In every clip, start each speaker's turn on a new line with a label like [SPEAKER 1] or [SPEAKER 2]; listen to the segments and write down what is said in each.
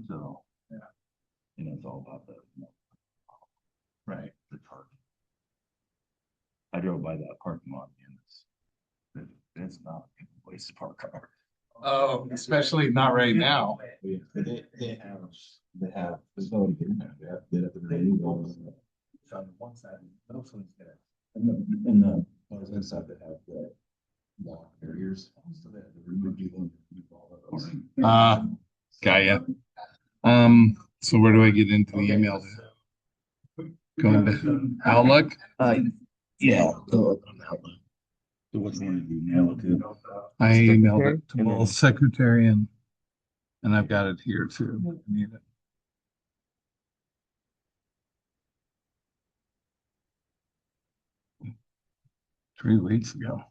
[SPEAKER 1] So, you know, it's all about the,
[SPEAKER 2] Right.
[SPEAKER 1] the charge. I drove by that parking lot and it's not a place to park cars.
[SPEAKER 2] Oh, especially not right now.
[SPEAKER 1] They have, there's nobody getting there. They have to get up and ready. On one side, those ones there. And the ones inside that have the wall barriers. So they have to remove you and remove all of those.
[SPEAKER 2] Got ya. So where do I get into the email? Go into Outlook?
[SPEAKER 1] Yeah. So which one did you mail it to?
[SPEAKER 2] I emailed it to both secretary and I've got it here too. I need it. Three weeks ago.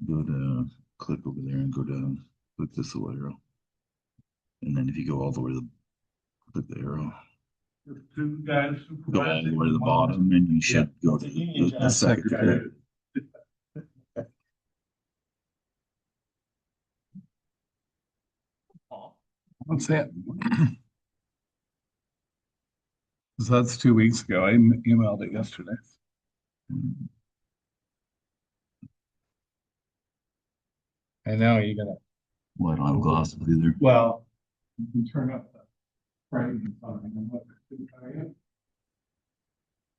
[SPEAKER 1] Go to, click over there and go down, click this little arrow. And then if you go all the way to the, click the arrow.
[SPEAKER 3] Two guys.
[SPEAKER 1] Go all the way to the bottom and you should go to the secretary.
[SPEAKER 2] What's that? So that's 2 weeks ago. I emailed it yesterday. I know you're gonna.
[SPEAKER 1] Well, I don't have glasses either.
[SPEAKER 2] Well, you can turn up the frame and let it try it.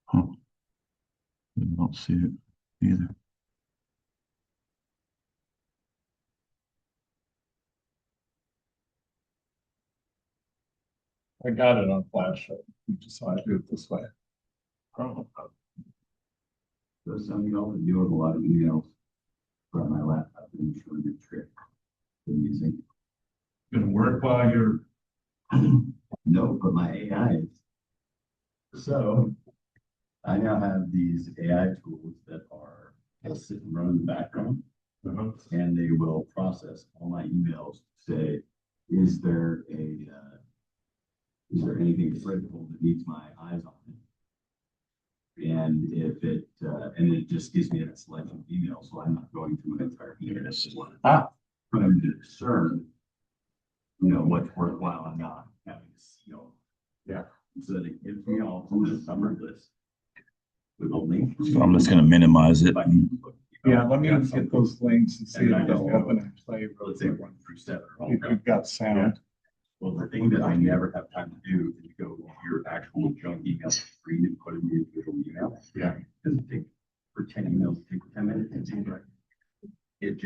[SPEAKER 1] Huh. I don't see it either.
[SPEAKER 2] I got it on flash. We decided to do it this way.
[SPEAKER 1] So some of y'all are doing a lot of emails from my laptop and showing your trick. Using.
[SPEAKER 3] Gonna work while you're.
[SPEAKER 1] No, but my AI is. So I now have these AI tools that are just sit and run in the background. And they will process all my emails to say, is there anything critical that needs my eyes on it? And if it, and it just gives me a selection of emails, so I'm not going through an entire email. Trying to discern, you know, what's worthwhile and not having to seal.
[SPEAKER 2] Yeah.
[SPEAKER 1] So that it gives me all from the summary list. With a link.
[SPEAKER 4] So I'm just gonna minimize it.
[SPEAKER 2] Yeah, let me get those links and see if they'll open and play.
[SPEAKER 1] Let's say 1 through 7.
[SPEAKER 2] If you've got sound.
[SPEAKER 1] Well, the thing that I never have time to do is go to your actual junk email screen and put in the individual email.
[SPEAKER 2] Yeah.
[SPEAKER 1] Doesn't take for 10 emails, take 10 minutes. It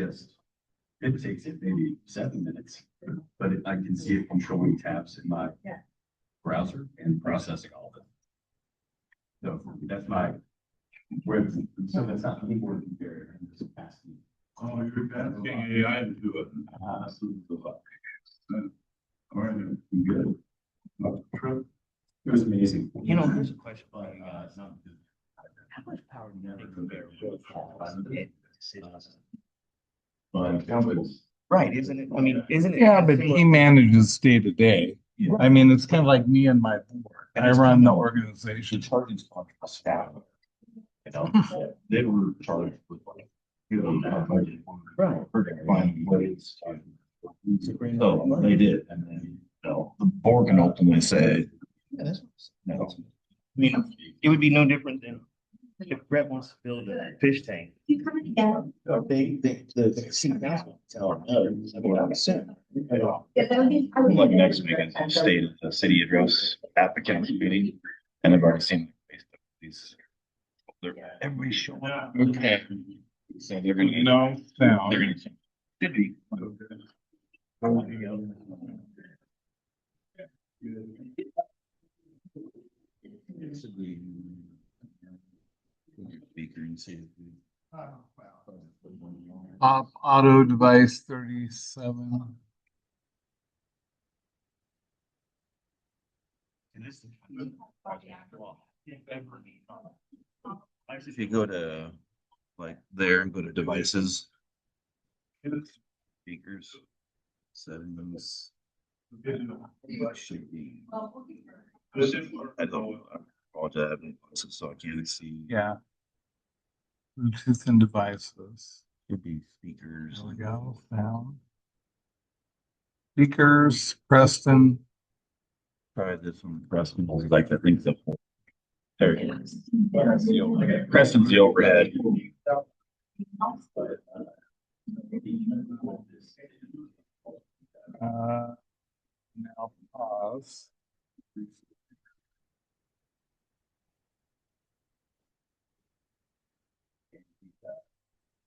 [SPEAKER 1] takes it maybe 7 minutes, but I can see it controlling tabs in my browser and processing all of it. So that's my, so that's not any more than barrier. I'm just asking.
[SPEAKER 3] Oh, you're asking AI to do it. All right,
[SPEAKER 1] Good. It was amazing.
[SPEAKER 4] You know, here's a question for you guys.
[SPEAKER 1] Not good.
[SPEAKER 4] How much power do you think the mayor really has in cities?
[SPEAKER 1] But
[SPEAKER 4] Right, isn't it? I mean, isn't it?
[SPEAKER 2] Yeah, but he manages day to day.
[SPEAKER 1] Yeah.
[SPEAKER 2] I mean, it's kind of like me and my board. I run the organization.
[SPEAKER 4] Charging staff. You know,
[SPEAKER 1] they were charged with like, you know,
[SPEAKER 4] right.
[SPEAKER 1] finding ways to. So they did, and then, you know, the board can ultimately say,
[SPEAKER 4] Yeah, that's,
[SPEAKER 1] no.
[SPEAKER 4] I mean, it would be no different than if Brett wants to build a fish tank.
[SPEAKER 5] You coming again?
[SPEAKER 4] The city council tell them no, I mean, I'm assuming.
[SPEAKER 5] Yeah, that would be.
[SPEAKER 4] Like next week in the state of the city address applicants meeting, and I've already seen these. Everybody's showing up.
[SPEAKER 2] Okay.
[SPEAKER 4] So they're gonna.
[SPEAKER 2] No sound.
[SPEAKER 4] They're gonna. Should be.
[SPEAKER 1] Speaker and see.
[SPEAKER 2] Auto device 37.
[SPEAKER 1] If you go to like there and go to devices. Speakers. Settings. Should be. I don't know.
[SPEAKER 4] apologize, I have glasses, so I can't see.
[SPEAKER 2] Yeah. Bluetooth and devices.
[SPEAKER 4] Could be speakers.
[SPEAKER 2] There we go. Sound. Speakers, Preston.
[SPEAKER 4] Try this one, Preston, like I think the. There it is. Preston's the overhead.
[SPEAKER 2] Now pause.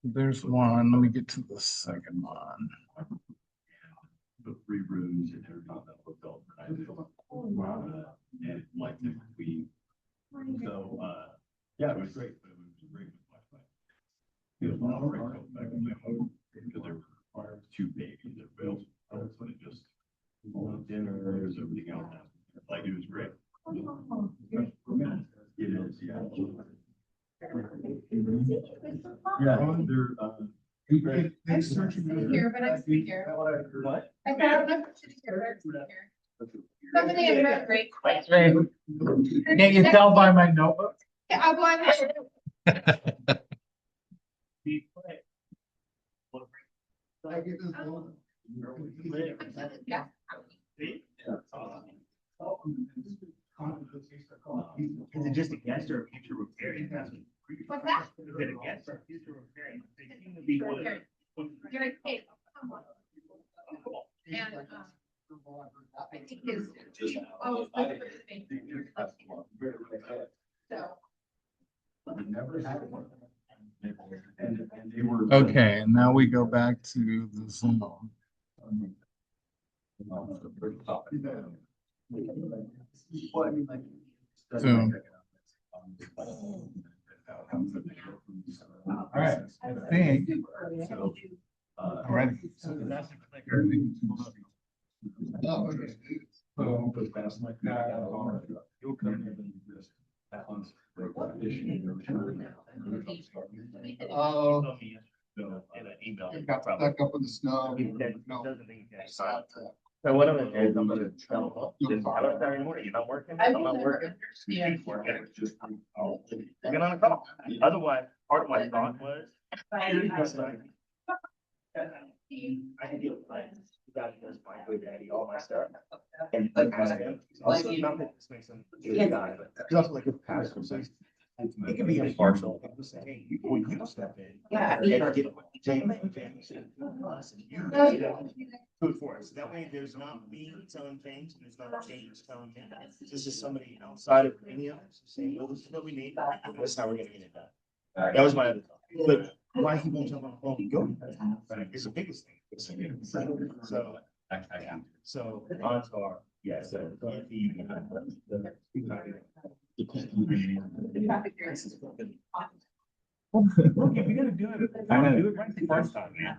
[SPEAKER 2] There's one. Let me get to the second one.
[SPEAKER 1] The 3 rooms in Intercontinental Hotel. And like we, so, yeah, it was great, but it was great with Wi-Fi. It was not right back in my home, because there were 2 babies that failed, so it just, dinner, there's everything else, like, it was great. It is, yeah. Yeah, they're,
[SPEAKER 5] I'm sitting here, but I'm sitting here.
[SPEAKER 1] What?
[SPEAKER 5] I found I'm sitting here, but I'm sitting here. Somebody had a great
[SPEAKER 2] Can't you tell by my notebook?
[SPEAKER 5] Yeah, I'll go ahead. Yeah.
[SPEAKER 6] Is it just against or future repairing?
[SPEAKER 5] What's that?
[SPEAKER 6] Is it against or future repairing? They seem to be what.
[SPEAKER 5] You're like, hey, come on. And, I think his. Oh, so.
[SPEAKER 1] Never had one. And they were.
[SPEAKER 2] Okay, and now we go back to the Zoom. Zoom. All right, I think.
[SPEAKER 1] All
[SPEAKER 2] right.
[SPEAKER 6] Oh. In an email.
[SPEAKER 7] Got stuck up in the snow. No.
[SPEAKER 6] So what I'm gonna do is I'm gonna tell them, I don't know anymore, you're not working,
[SPEAKER 5] I
[SPEAKER 6] I'm
[SPEAKER 5] will
[SPEAKER 6] not
[SPEAKER 5] never
[SPEAKER 6] working.
[SPEAKER 5] understand.
[SPEAKER 6] Keep working. Get on a call. Otherwise, part of my thought was. I can deal with that. You guys just my good daddy, all my stuff. And like, also not that this makes him a good guy, but he's also like a pastor, so he's. He can be impartial. He can say, hey, you step in.
[SPEAKER 5] Yeah.
[SPEAKER 6] And get Jamie and family said, us and you. You know, food for us. That way there's not me telling things and there's not James telling me. This is somebody outside of any of us saying, well, this is what we need. This is how we're gonna get it done. That was my other thought. But why he won't jump on the phone and go is the biggest thing. So odds are, yes.
[SPEAKER 5] The traffic here is.
[SPEAKER 6] Okay, we gotta do it. I gotta do it right the first time, man.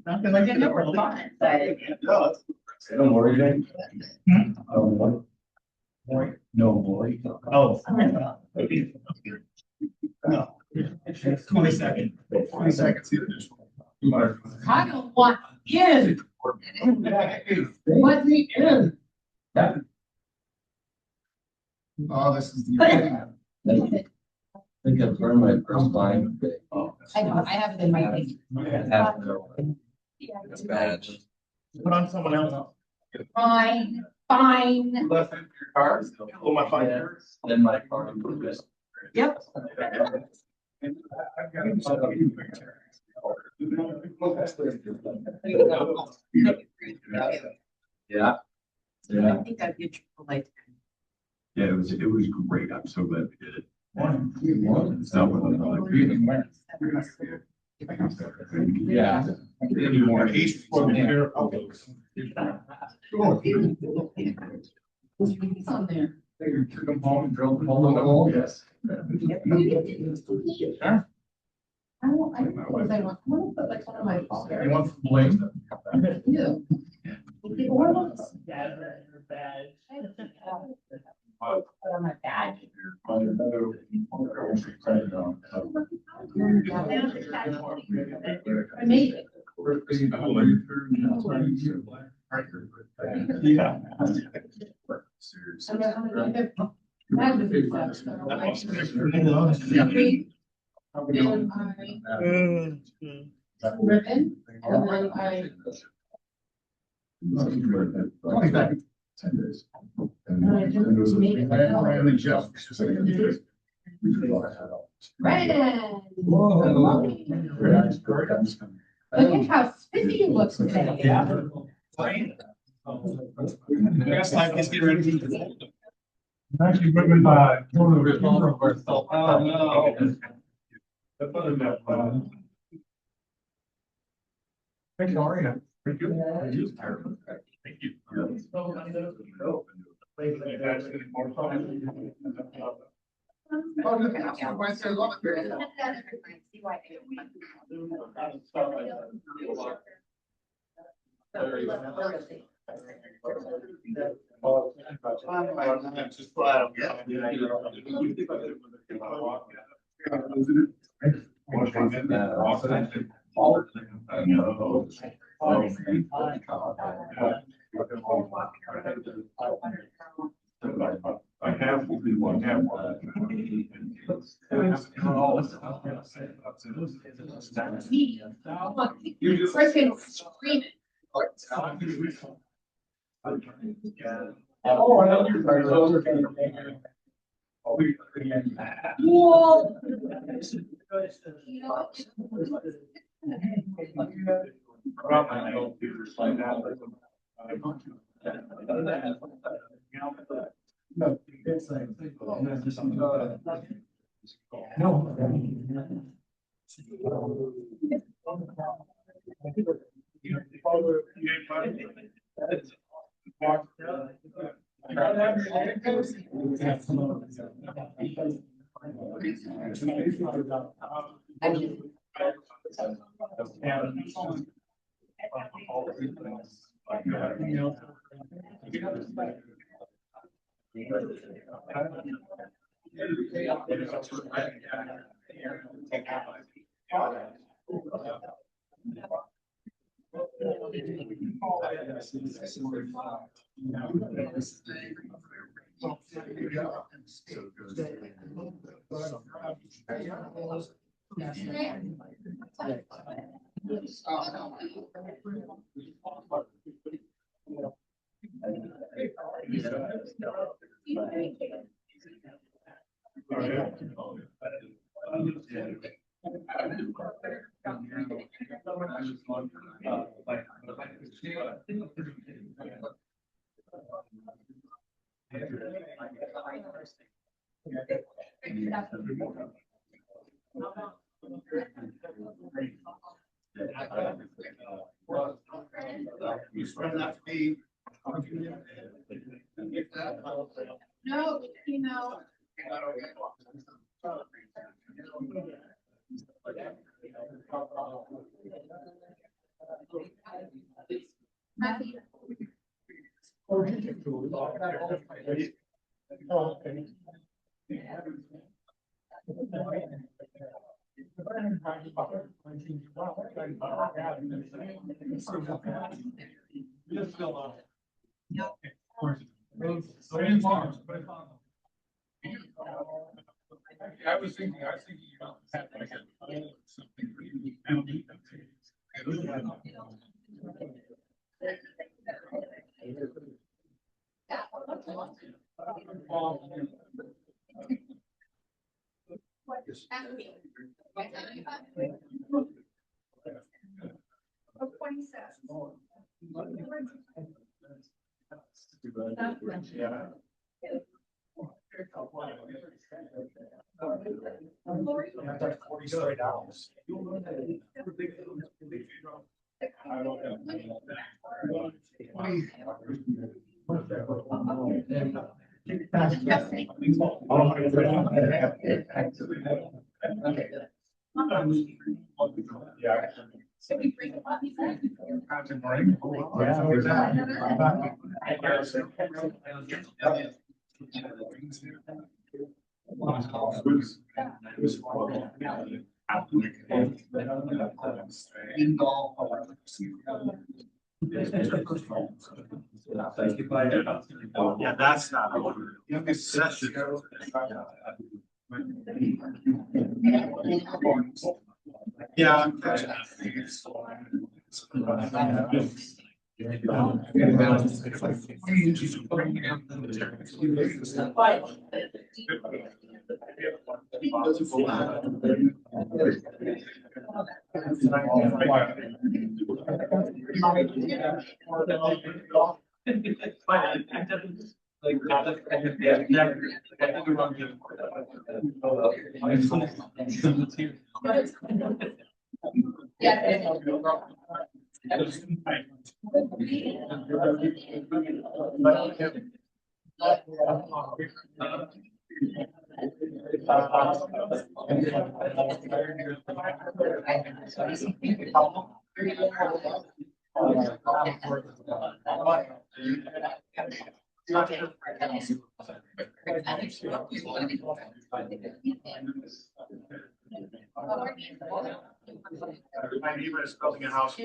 [SPEAKER 5] Something like that, never fun, but.
[SPEAKER 1] Don't worry, Jane. No, boy.
[SPEAKER 6] Oh.
[SPEAKER 1] No.
[SPEAKER 6] 20 seconds.
[SPEAKER 7] 20 seconds.
[SPEAKER 5] I don't want in. Let me in.
[SPEAKER 7] Oh, this is the.
[SPEAKER 8] I think I've learned my first line.
[SPEAKER 5] I know, I have it in my.
[SPEAKER 8] It's bad.
[SPEAKER 6] Put on someone else.
[SPEAKER 5] Fine, fine.
[SPEAKER 8] Left in your car.
[SPEAKER 6] Oh, my phone.
[SPEAKER 8] Then my car.
[SPEAKER 5] Yep.
[SPEAKER 8] Yeah.
[SPEAKER 5] I think I'd get you like.
[SPEAKER 1] Yeah, it was great. I'm so glad we did it. It's not what I'm like.
[SPEAKER 8] Yeah.
[SPEAKER 7] Anymore. He's from here.
[SPEAKER 5] It's on there.
[SPEAKER 7] They took them home and drilled them hole in the hole. Yes.
[SPEAKER 5] I want to put like one of my.
[SPEAKER 7] You want some blades?
[SPEAKER 5] Yeah. Or ones. Put on my badge. I made it. Ribbon, and then I.
[SPEAKER 7] Ten days. And there was a Ryan and Jeff.
[SPEAKER 5] Brandon.
[SPEAKER 7] Whoa.
[SPEAKER 5] Look at how spiffy you look today.
[SPEAKER 7] Best life is getting ready to.
[SPEAKER 3] Actually, bring by.
[SPEAKER 7] Oh, no.
[SPEAKER 3] Thank you, how are you? Thank you.
[SPEAKER 7] Thank you. Oh, look at that. Why is there a lot of beer?
[SPEAKER 3] I have one, have one.
[SPEAKER 5] You're freaking screaming. Whoa. You know what? No, you know.
[SPEAKER 7] I was thinking you had like something.
[SPEAKER 3] Yeah, that's not. Session. Yeah. My neighbor is building a house.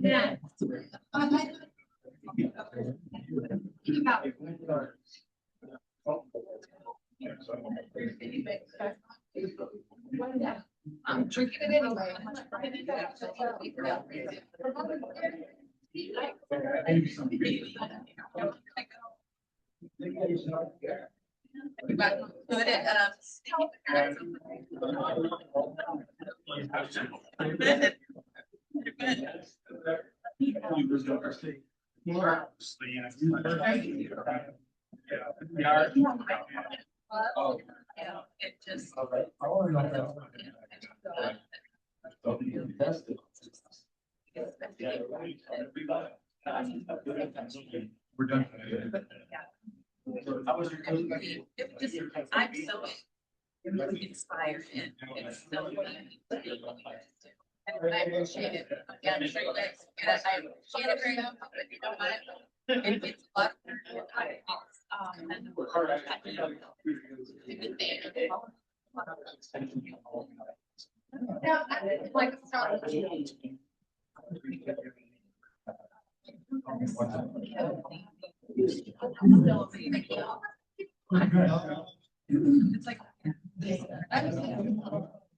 [SPEAKER 5] Yeah. I'm drinking it anyway. Well, you know, it just.
[SPEAKER 3] We're done.
[SPEAKER 5] It just, I'm so inspired and it's so. And I appreciate it. Yeah, I'm sure you guys, and I appreciate it very much, but you know what? It's a lot. Yeah, like a start. It's like. I was thinking,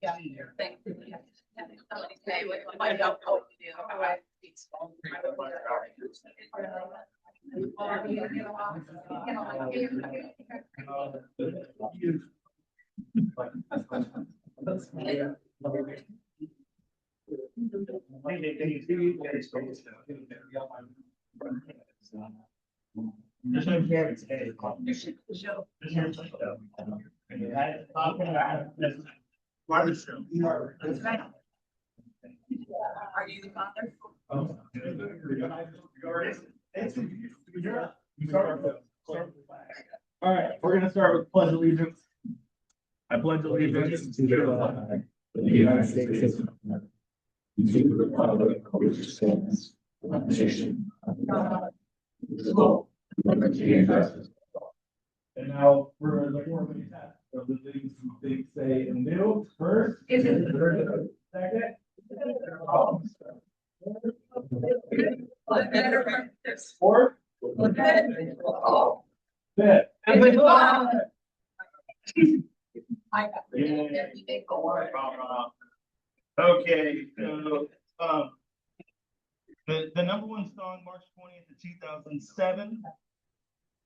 [SPEAKER 5] yeah, thank you. Hey, what I don't know what to do. I-
[SPEAKER 6] There's no carrots today.
[SPEAKER 5] Show.
[SPEAKER 3] Martha show.
[SPEAKER 5] That's right. Are you the father?
[SPEAKER 6] All right, we're gonna start with pledge allegiance. I pledge allegiance to
[SPEAKER 7] The United States of America. To the republic which stands, one nation, under God, indivisible, with liberty and justice.
[SPEAKER 6] And now for the formal test of the things we say and do. First.
[SPEAKER 5] Is it?
[SPEAKER 6] Second. Fourth. Fifth.
[SPEAKER 5] I got it. They go on.
[SPEAKER 6] Okay, so, the number one song, March 20th of 2007.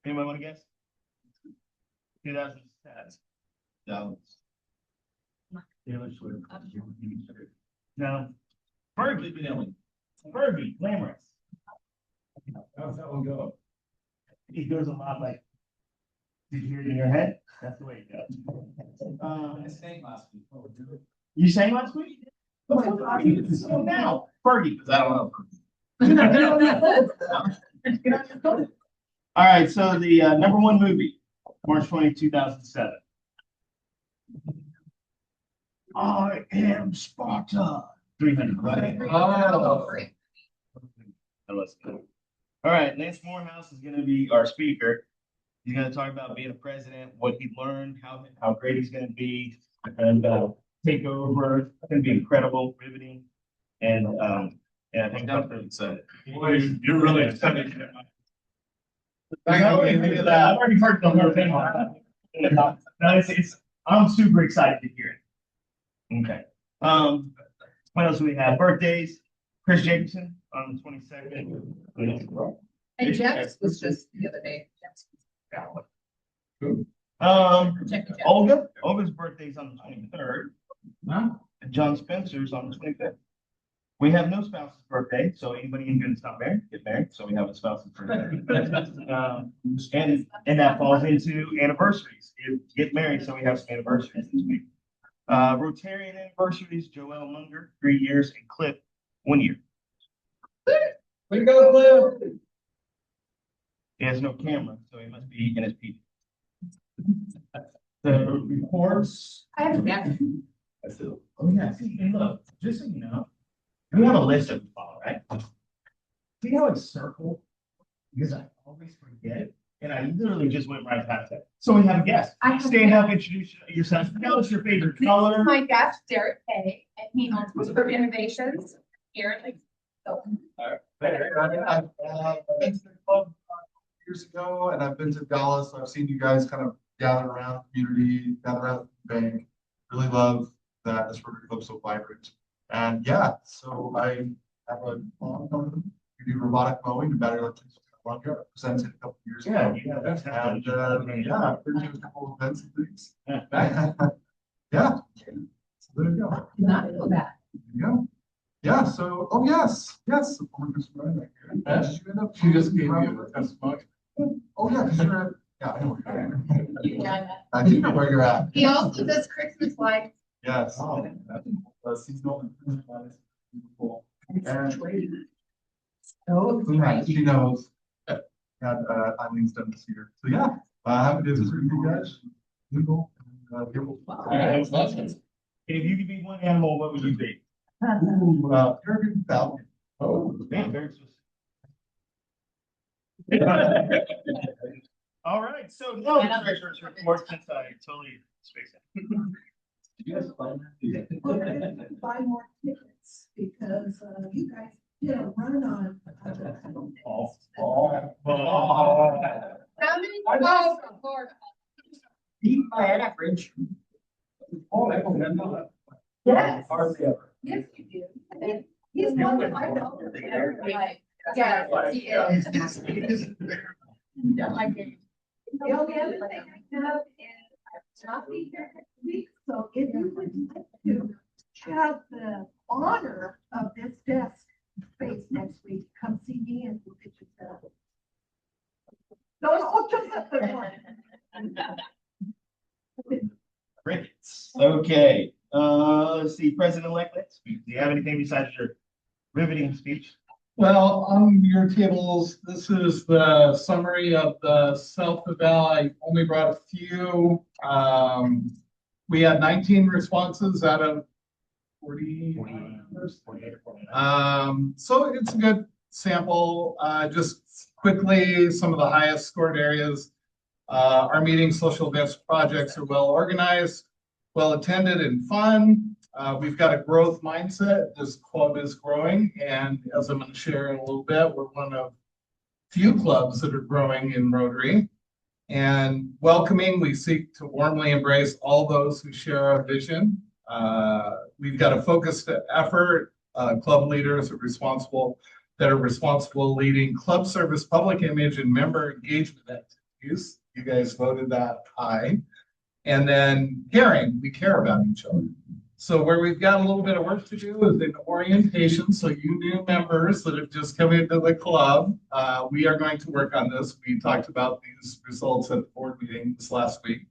[SPEAKER 6] Anyone want to guess? 2007.
[SPEAKER 4] No.
[SPEAKER 6] Taylor Swift. No. Fergie. Fergie, Glamorous. How's that one go? It goes a lot like, did you hear it in your head? That's the way it goes.
[SPEAKER 1] I sang last week. Oh, did it?
[SPEAKER 6] You sang last week? So now, Fergie.
[SPEAKER 4] I don't know.
[SPEAKER 6] All right, so the number one movie, March 20, 2007. I am Sparta. 300, right?
[SPEAKER 5] Oh.
[SPEAKER 6] All right, Lance Morehouse is gonna be our speaker. He's gonna talk about being a president, what he learned, how great he's gonna be, and take over. It's gonna be incredible, riveting, and I think I'm pretty excited.
[SPEAKER 3] You're really excited.
[SPEAKER 6] I've already heard the whole thing. No, I'm super excited to hear it. Okay. What else do we have? Birthdays, Chris Jacobson on the 22nd.
[SPEAKER 5] And Jeff's was just the other day. Check it out.
[SPEAKER 6] Olga's birthday's on the 23rd. And John Spencer's on the 25th. We have no spouse's birthday, so anybody in here that's not married, get married, so we have a spouse's birthday. And that falls into anniversaries. You get married, so we have some anniversaries this week. Rotarian anniversaries, Joel Munger, 3 years, and Cliff, 1 year.
[SPEAKER 8] We go, Cliff.
[SPEAKER 6] He has no camera, so he must be in his PJ. The reports.
[SPEAKER 5] I have a gap.
[SPEAKER 6] Oh, yeah, see, and look, just so you know, we have a list that we follow, right? See how it's circled? Because I always forget, and I literally just went right past that. So we have a guest.
[SPEAKER 5] I have a
[SPEAKER 6] Stand up, introduce yourself. Tell us your favorite color.
[SPEAKER 5] This is my guest, Derek Kay, and he owns Whisper Innovations here in Lake. So,
[SPEAKER 7] I've been to the club years ago, and I've been to Dallas. I've seen you guys kind of gather around the community, gather around the bank. Really love that this Rotary Club so vibrant. And yeah, so I have a company. We do robotic mowing and battery electric. Presented a couple years ago.
[SPEAKER 6] Yeah,
[SPEAKER 7] And yeah, I've been to a couple of events and things.
[SPEAKER 6] Yeah.
[SPEAKER 7] Yeah. So there you go.
[SPEAKER 5] did not know that.
[SPEAKER 7] Yeah. Yeah, so, oh, yes, yes. the former consumer right here. Did you end up-
[SPEAKER 3] She just gave you a testimony.
[SPEAKER 7] Oh, yeah, 'cause you're at Yeah, I know where you're at.
[SPEAKER 5] Yeah.
[SPEAKER 7] I do know where you're at.
[SPEAKER 5] He also does Christmas lights.
[SPEAKER 7] Yes. Seasonal. Beautiful. And
[SPEAKER 5] Oh,
[SPEAKER 7] yeah, she knows. And Eileen's done this year. So yeah, happy to visit with you guys. Beautiful.
[SPEAKER 6] If you could be one animal, what would you be?
[SPEAKER 7] Peregrine falcon.
[SPEAKER 6] Oh, man, very All right, so no treasurer's report since I totally spaced out.
[SPEAKER 1] Did you guys find that?
[SPEAKER 9] Buy more tickets because you guys did a run on.
[SPEAKER 5] How many balls from Florida?
[SPEAKER 6] Beat my average.
[SPEAKER 9] Yes.
[SPEAKER 6] Hardly ever.
[SPEAKER 9] Yes, you do. And he's one of my dollars.
[SPEAKER 5] Yeah, he is. Yeah, I get it.
[SPEAKER 9] The only other thing I have is I'll not be here next week, so if you would like to have the honor of this desk space next week, come see me and we'll get you set up. No, just a quick one.
[SPEAKER 6] Crickets. Okay, let's see, President-elect, do you have anything besides your riveting speech?
[SPEAKER 2] Well, on your tables, this is the summary of the self-eval. I only brought a few. We had 19 responses out of 40. So it's a good sample. Just quickly, some of the highest scored areas. Our meetings, social events, projects are well organized, well attended, and fun. We've got a growth mindset. This club is growing, and as I'm going to share in a little bit, we're one of few clubs that are growing in Rotary. And welcoming, we seek to warmly embrace all those who share our vision. We've got a focused effort. Club leaders are responsible leading club service, public image, and member engagement activities. You guys voted that high. And then caring, we care about each other. So where we've got a little bit of work to do is in orientation. So you new members that have just come into the club, we are going to work on this. We talked about these results at the board meeting this last week.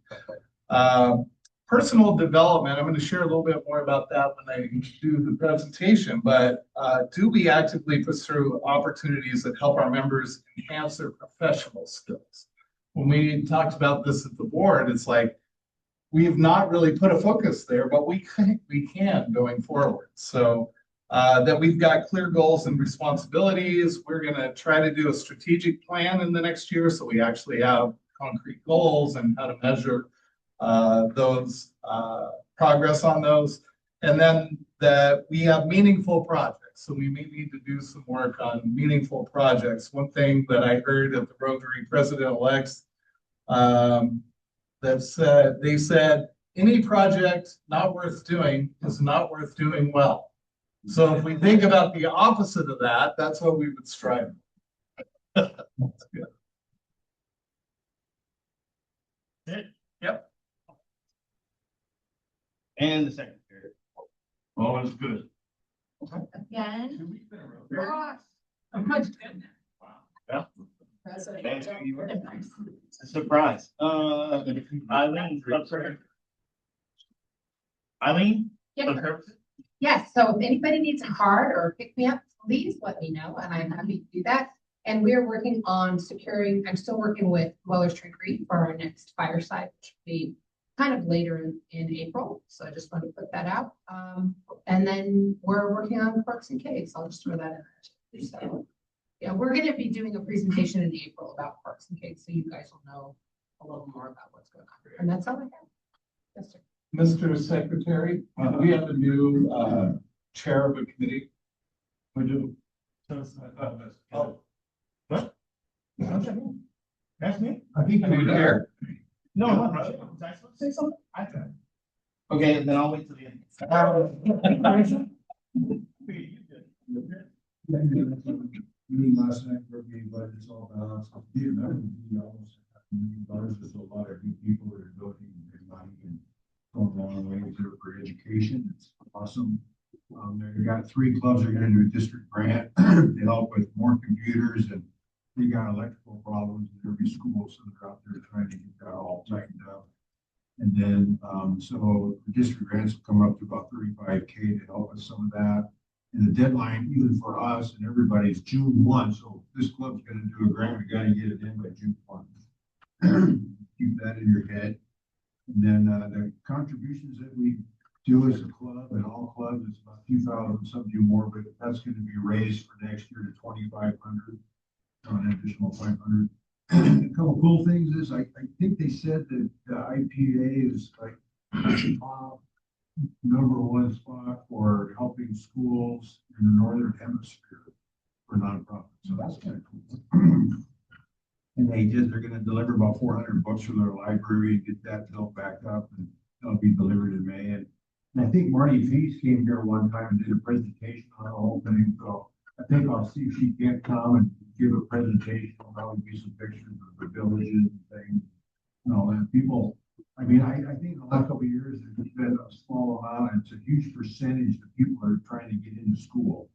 [SPEAKER 2] Personal development, I'm going to share a little bit more about that when I do the presentation, but do we actively pursue opportunities that help our members enhance their professional skills? When we talked about this at the board, it's like, we've not really put a focus there, but we can going forward. So that we've got clear goals and responsibilities. We're going to try to do a strategic plan in the next year, so we actually have concrete goals and how to measure those progress on those. And then that we have meaningful projects. So we may need to do some work on meaningful projects. One thing that I heard at the Rotary President-elects they said any project not worth doing is not worth doing well. So if we think about the opposite of that, that's what we would strive. That's good.
[SPEAKER 6] Yep. And the secretary. All is good.
[SPEAKER 5] Again.
[SPEAKER 6] Wow. Thank you. It's a surprise. Eileen, Eileen?
[SPEAKER 10] Yes, yes, so if anybody needs a card or pick me up, please let me know, and I'm happy to do that. And we're working on securing, I'm still working with Weller's Trickery for our next fireside, which will be kind of later in April. So I just want to put that out. And then we're working on Parks and Caves. I'll just throw that in there. So, yeah, we're going to be doing a presentation in April about Parks and Caves, so you guys will know a little more about what's going on. And that's all I have. Yes, sir.
[SPEAKER 2] Mr. Secretary, we have a new chair of a committee. We do.
[SPEAKER 6] Oh. What? That's me?
[SPEAKER 2] I think you chair.
[SPEAKER 6] No, I'm not. Was I supposed to say something? I thought. Okay, then I'll wait till the end.
[SPEAKER 11] Meeting last night for me, but it's all balanced. You know, almost there's a lot of new people that are voting and money and going a long way for education. It's awesome. They've got 3 clubs that are going to do a district grant to help with more computers and they got electrical problems in every school, so they're out there trying to get that all tightened up. And then, so the district grants will come up to about 35K to help with some of that. And the deadline, even for us and everybody, is June 1. So if this club's gonna do a grant, we gotta get it in by June 1. Keep that in your head. And then, the contributions that we do as a club and all clubs, it's about 2,000, some do more, but that's gonna be raised for next year to 2,500, an additional 500. A couple cool things is I think they said that the IPA is like top #1 spot for helping schools in the Northern Hemisphere for nonprofits. So that's kind of cool. And they're gonna deliver about 400 books for their library and get that built back up, and that'll be delivered in May. And I think Marty Feast came here one time and did a presentation on the whole thing. So I think I'll see if she can come and give a presentation, probably be some pictures of the villages and things. You know, and people, I mean, I think in the last couple of years, there's been a small amount, and it's a huge percentage of people that are trying to get into school.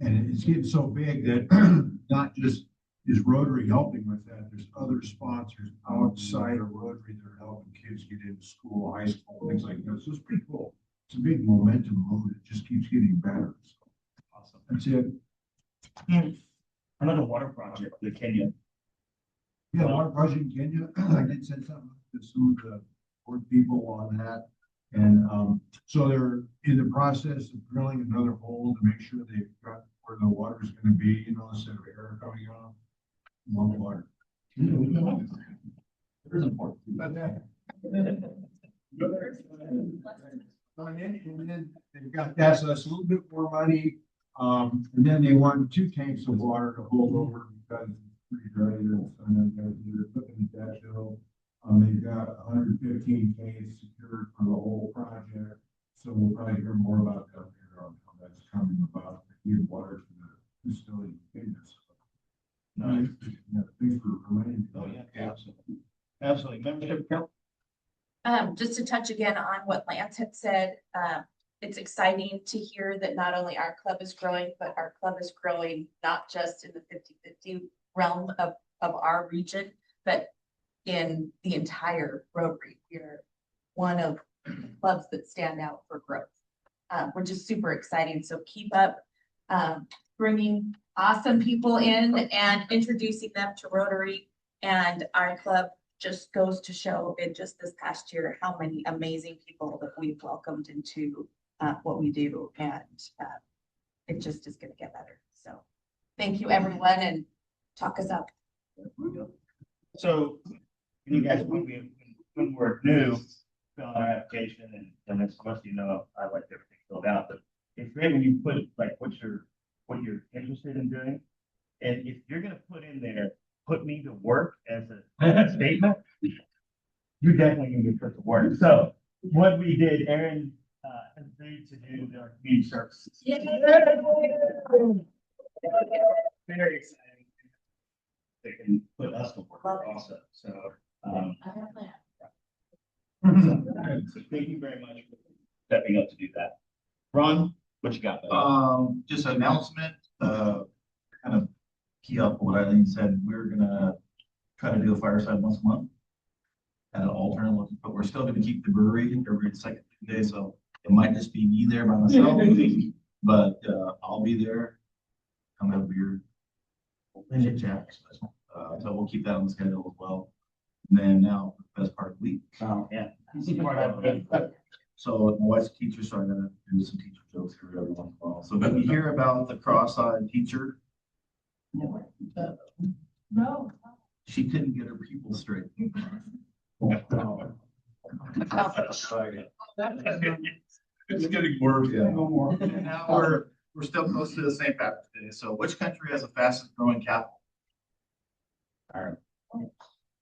[SPEAKER 11] And it's getting so big that not just is Rotary helping with that, there's other sponsors outside of Rotary that are helping kids get into school, high school, things like that. So it's pretty cool. It's a big momentum move. It just keeps getting better. So
[SPEAKER 6] Awesome.
[SPEAKER 11] that's it.
[SPEAKER 6] Another water project in Kenya.
[SPEAKER 11] Yeah, water project in Kenya, I did send something to some of the board people on that. And so they're in the process of drilling another hole to make sure they've got where the water is going to be, you know, instead of air coming off. More water.
[SPEAKER 1] It is important.
[SPEAKER 11] And then they've got that, so that's a little bit more money. And then they want 2 tanks of water to hold over because it's pretty dry there. And then they're putting that bill. They've got 115K secured for the whole project. So we'll probably hear more about that later on, how that's coming about. Give water to the facility.
[SPEAKER 6] Nice.
[SPEAKER 11] Yeah, thanks for reminding me.
[SPEAKER 6] Oh, yeah, absolutely. Absolutely. Membership count?
[SPEAKER 5] Just to touch again on what Lance had said, it's exciting to hear that not only our club is growing, but our club is growing not just in the 50-50 realm of our region, but in the entire Rotary. We're one of the clubs that stand out for growth, which is super exciting. So keep up bringing awesome people in and introducing them to Rotary, and our club just goes to show in just this past year how many amazing people that we've welcomed into what we do, and it just is going to get better. So thank you everyone, and talk us up.
[SPEAKER 6] So you guys, when we're new, fill out our application, and as much you know, I like everything filled out, but it's great when you put like what you're interested in doing. And if you're gonna put in there, put me to work as a statement, you're definitely gonna get put to work. So what we did, Aaron agreed to do our community services. Very exciting. They can put us to work also. So so thank you very much for stepping up to do that. Ron, what you got?
[SPEAKER 4] Just an announcement, kind of key up what Eileen said, we're gonna try to do a fireside once a month. At an alternate look, but we're still gonna keep the brewery every second Tuesday, so it might just be me there by myself. But I'll be there, come have a beer, chit chat. So we'll keep that on the schedule as well. And then now, the best part of the week.
[SPEAKER 6] Oh, yeah.
[SPEAKER 4] So my wife's a teacher, so I'm gonna do some teacher jokes here every once in a while. So when you hear about the cross-eyed teacher,
[SPEAKER 9] No.
[SPEAKER 4] she couldn't get her pupils straight.
[SPEAKER 3] It's getting worse.
[SPEAKER 4] Yeah. And now we're still close to the St. Patrick's Day. So which country has the fastest growing capital? Ireland.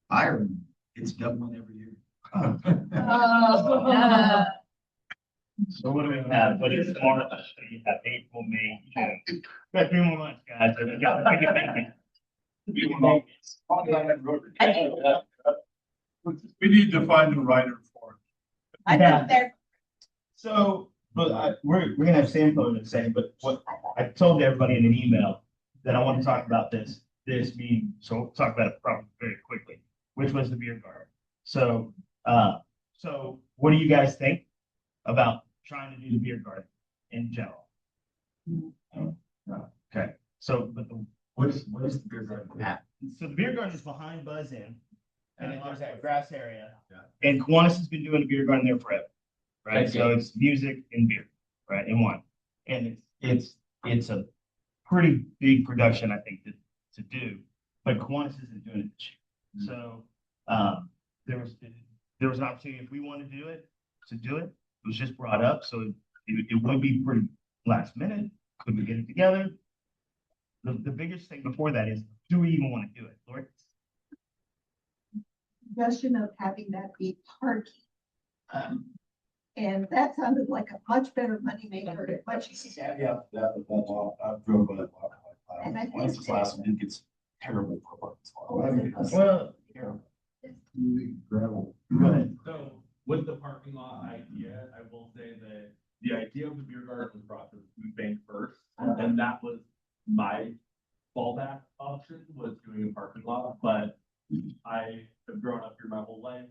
[SPEAKER 4] Ireland. It's Dublin every year.
[SPEAKER 6] So what do we have? But it's March, you have April, May, June. We got 3 more months, guys. So we got to get
[SPEAKER 3] We need to find a writer for it.
[SPEAKER 5] I think they're
[SPEAKER 6] So, but we're gonna have Sam come in and say, but what I told everybody in an email that I want to talk about this. this meeting, so we'll talk about it probably very quickly, which was the beer garden. So, so what do you guys think about trying to do the beer garden in general? Okay, so, but the,
[SPEAKER 1] What is the beer garden at?
[SPEAKER 6] so the beer garden is behind Buzz Inn, and then there's that grass area.
[SPEAKER 1] Yeah.
[SPEAKER 6] And Kiwanis has been doing a beer garden there forever, right? So it's music and beer, right, in one. And it's a pretty big production, I think, to do, but Kiwanis isn't doing it this year. So, there was an opportunity, if we want to do it, it was just brought up, so it would be pretty last minute. Could we get it together? The biggest thing before that is, do we even want to do it, Lori?
[SPEAKER 9] Suggestion of having that be parking. And that sounded like a much better moneymaker, much easier.
[SPEAKER 1] Yeah, I've drove by that lot.
[SPEAKER 9] And I think
[SPEAKER 1] Once it's last, it gets terrible for parking.
[SPEAKER 6] Well,
[SPEAKER 1] Terrible.
[SPEAKER 11] Gravel.
[SPEAKER 6] go ahead.
[SPEAKER 12] So with the parking lot idea, I will say that the idea of the beer garden was brought to the food bank first. And that was my fallback option, was doing a parking lot, but I have grown up here my whole life,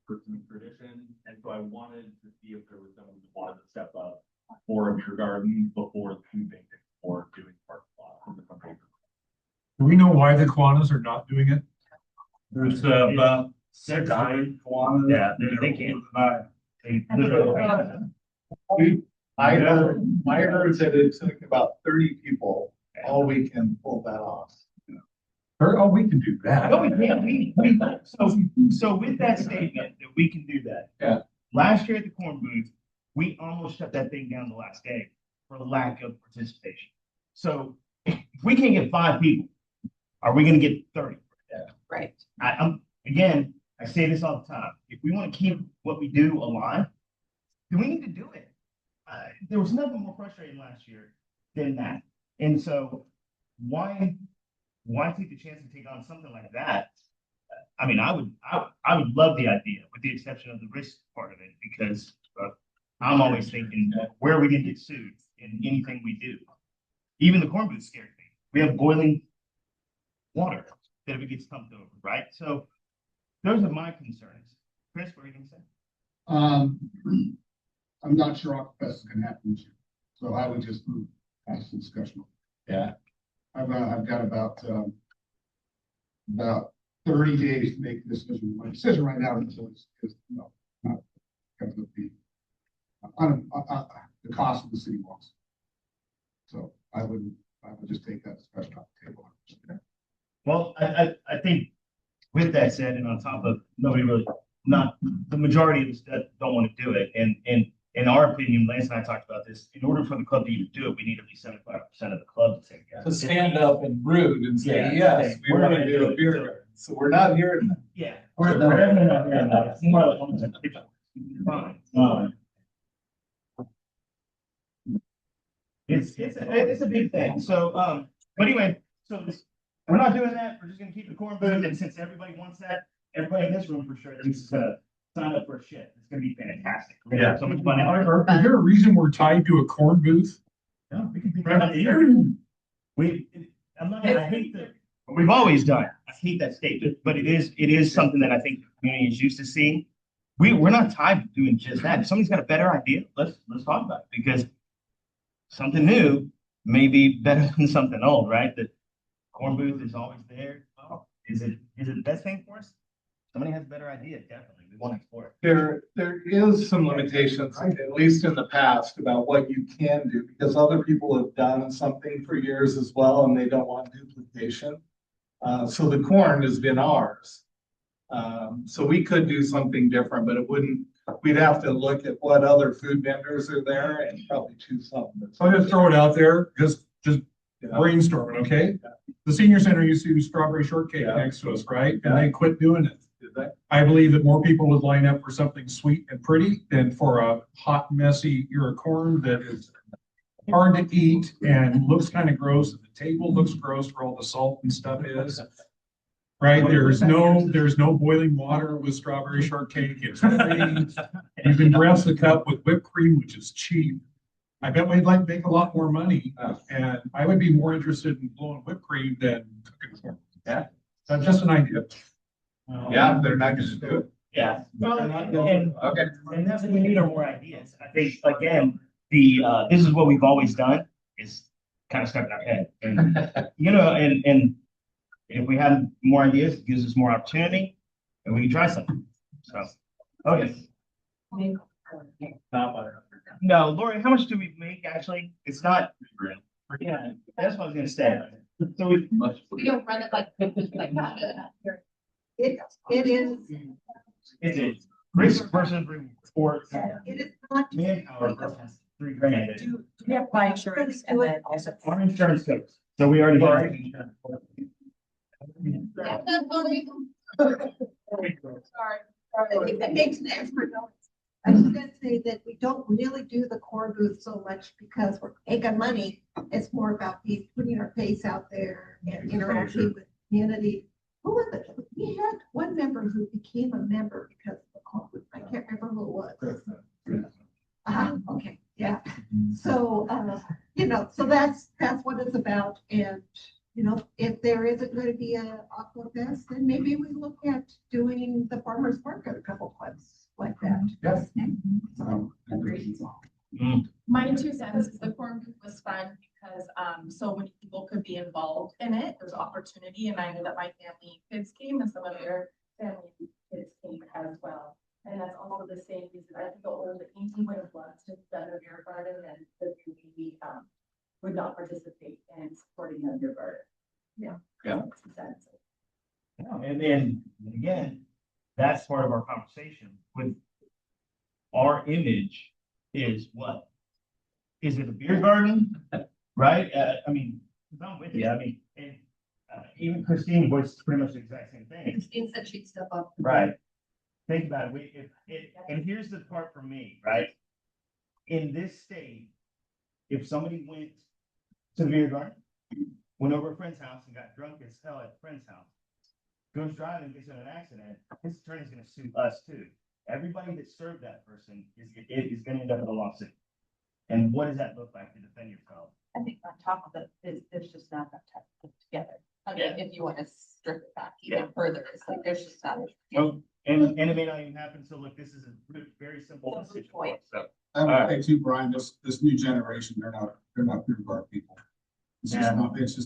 [SPEAKER 12] pursuing tradition, and so I wanted to see if there was someone who wanted to step up for a beer garden before the food bank, or doing parking lot from the company.
[SPEAKER 11] Do we know why the Kiwanis are not doing it?
[SPEAKER 3] There's about
[SPEAKER 6] Six,
[SPEAKER 3] 9 Kiwanis.
[SPEAKER 6] Yeah, they can't. They literally-
[SPEAKER 2] I heard that it took about 30 people all weekend to pull that off.
[SPEAKER 11] Or, we can do that.
[SPEAKER 6] No, we can't. So with that statement that we can do that.
[SPEAKER 2] Yeah.
[SPEAKER 6] Last year at the corn booth, we almost shut that thing down the last day for lack of participation. So if we can't get 5 people, are we gonna get 30?
[SPEAKER 5] Right.
[SPEAKER 6] Again, I say this all the time. If we want to keep what we do alive, then we need to do it. There was nothing more frustrating last year than that. And so why take the chance to take on something like that? I mean, I would love the idea, with the exception of the risk part of it, because I'm always thinking, where are we gonna get sued in anything we do? Even the corn booth scared me. We have boiling water that if it gets pumped over, right? So those are my concerns. Chris, what are you gonna say?
[SPEAKER 11] I'm not sure Oktoberfest is gonna happen this year, so I would just move past the discussion.
[SPEAKER 2] Yeah.
[SPEAKER 11] I've got about 30 days to make a decision. My decision right now is no, not because of the cost of the city walls. So I would just take that discussion off the table.
[SPEAKER 6] Well, I think with that said, and on top of nobody really, not the majority of us that don't want to do it. And in our opinion, Lance and I talked about this, in order for the club to even do it, we need at least 75% of the club to say yes.
[SPEAKER 2] To stand up and brood and say,
[SPEAKER 6] Yeah,
[SPEAKER 2] yes,
[SPEAKER 6] say,
[SPEAKER 2] we
[SPEAKER 6] we're
[SPEAKER 2] want to
[SPEAKER 6] gonna
[SPEAKER 2] do
[SPEAKER 6] do
[SPEAKER 2] a
[SPEAKER 6] it.
[SPEAKER 2] beer garden. So we're not here.
[SPEAKER 6] Yeah. We're definitely not hearing that. It's more like, fine. It's a big thing. So, but anyway, so we're not doing that. We're just gonna keep the corn booth, and since everybody wants that, everybody in this room for sure, is gonna sign up for a shit. It's gonna be fantastic. We're gonna have so much fun.
[SPEAKER 11] Is there a reason we're tied to a corn booth?
[SPEAKER 6] No, we can do that here. I hate that, we've always done it. I hate that statement, but it is something that I think the community is used to seeing. We're not tied to doing just that. If somebody's got a better idea, let's talk about it, because something new may be better than something old, right? The corn booth is always there. Well, is it the best thing for us? Somebody has a better idea, definitely. We want to explore it.
[SPEAKER 2] There is some limitations, at least in the past, about what you can do, because other people have done something for years as well, and they don't want duplication. So the corn has been ours. So we could do something different, but we'd have to look at what other food vendors are there and probably choose something.
[SPEAKER 11] So I'll just throw it out there, just brainstorming, okay? The senior center used to do strawberry shortcake next to us, right? And they quit doing it. I believe that more people would line up for something sweet and pretty than for a hot, messy ear of corn that is hard to eat and looks kind of gross. And the table looks gross where all the salt and stuff is. Right? There's no boiling water with strawberry shortcake. It's free. You can dress the cup with whipped cream, which is cheap. I bet we'd like make a lot more money, and I would be more interested in blowing whipped cream than cooking corn.
[SPEAKER 4] Yeah.
[SPEAKER 11] That's just an idea.
[SPEAKER 2] Yeah, they're not gonna do it.
[SPEAKER 6] Yeah.
[SPEAKER 2] Okay.
[SPEAKER 6] And that's what we need are more ideas. I think, again, this is what we've always done, is kind of stuck in our head. And, you know, and if we have more ideas, it gives us more opportunity, and we can try something. So, okay. No, Lori, how much do we make actually? It's not. Yeah, that's what I was gonna say. So
[SPEAKER 10] We don't run it like that.
[SPEAKER 9] It is,
[SPEAKER 6] is it risk versus reward?
[SPEAKER 9] it is not.
[SPEAKER 6] Manpower versus $3,000.
[SPEAKER 5] Do we have my insurance and then also.
[SPEAKER 6] Our insurance goes, so we already have insurance.
[SPEAKER 9] Sorry, if it makes an expert noise. I was gonna say that we don't really do the core booth so much because we're making money. It's more about putting our face out there and interacting with community. Who was it? We had one member who became a member because of the core booth. I can't remember who it was. Okay, yeah. So, you know, so that's what it's about. And, you know, if there isn't going to be a Aqua Fest, then maybe we look at doing the farmer's market a couple times like that.
[SPEAKER 11] Yes.
[SPEAKER 9] So, agreed.
[SPEAKER 5] My 2 cents is the corn booth was fun because so many people could be involved in it. There's opportunity, and I know that my family kids came and some of their family kids came as well. And that's also the same reason I think the old Easy would have loved to have done a beer garden, and the community would not participate in supporting the beer garden. Yeah.
[SPEAKER 6] Yeah. And then again, that's part of our conversation with our image is what? Is it a beer garden? Right? I mean, I'm with you. I mean, and even Christine voiced pretty much the exact same thing.
[SPEAKER 10] Christine said she'd step up.
[SPEAKER 6] Right. Think about it. And here's the part for me, right? In this state, if somebody went to the beer garden, went over a friend's house and got drunk as hell at a friend's house, goes driving, gets in an accident, his attorney's gonna sue us too. Everybody that served that person is gonna end up in a lawsuit. And what does that look like to defend yourself?
[SPEAKER 5] I think on top of it, there's just not enough time to put together. I mean, if you want to strip it back even further, it's like there's just not.
[SPEAKER 6] Oh, and it may not even happen. So look, this is a very simple
[SPEAKER 5] That's the
[SPEAKER 6] decision.
[SPEAKER 5] point.
[SPEAKER 6] So,
[SPEAKER 11] I would say too, Brian, this new generation, they're not beer bar people. It's just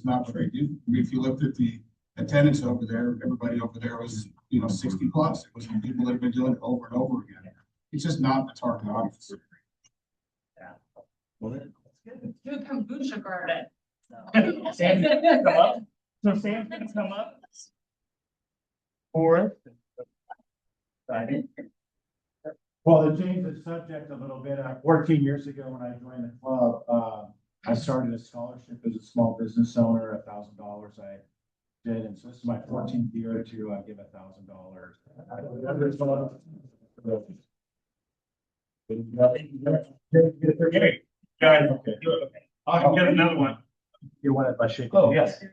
[SPEAKER 11] not what they do. I mean, if you looked at the attendance over there, everybody over there was, 60 plus. It was people that have been doing it over and over again. It's just not the target audience.
[SPEAKER 6] well, that's good.
[SPEAKER 5] Do a kombucha garden.
[SPEAKER 6] Sam's gonna come up. So Sam's gonna come up. Or.
[SPEAKER 11] Well, to change the subject a little bit, 14 years ago when I joined the club, I started a scholarship as a small business owner, $1,000 I did, and so this is my 14th year to give $1,000.
[SPEAKER 6] Okay, guys, okay. I'll get another one.
[SPEAKER 11] You want it by shaking?
[SPEAKER 6] Oh, yes.
[SPEAKER 11] Okay.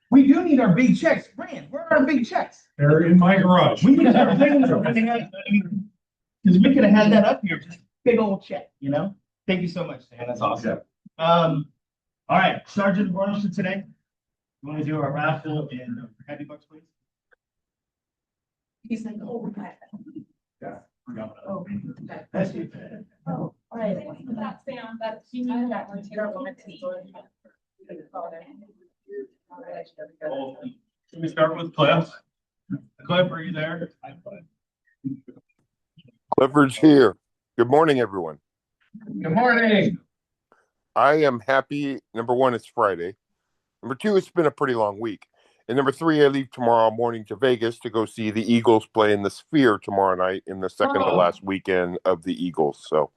[SPEAKER 6] We do need our big checks. Brian, where are our big checks?
[SPEAKER 11] They're in my garage.
[SPEAKER 6] We need to start paying them. Because we could have had that up here, just big old check, Thank you so much, Stan. That's awesome. All right, Sergeant Bornstein today. You want to do our raffle and happy bucks, please?
[SPEAKER 5] He's like, oh,
[SPEAKER 11] Yeah.
[SPEAKER 5] oh,
[SPEAKER 6] That's you.
[SPEAKER 5] all right. That's Sam, that's he knew that one.
[SPEAKER 12] Can we start with Cliff? Cliff, are you there?
[SPEAKER 13] Clifford's here. Good morning, everyone.
[SPEAKER 2] Good morning.
[SPEAKER 13] I am happy. Number one, it's Friday. Number two, it's been a pretty long week. And number three, I leave tomorrow morning to Vegas to go see the Eagles play in the Sphere tomorrow night in the second to last weekend of the Eagles. So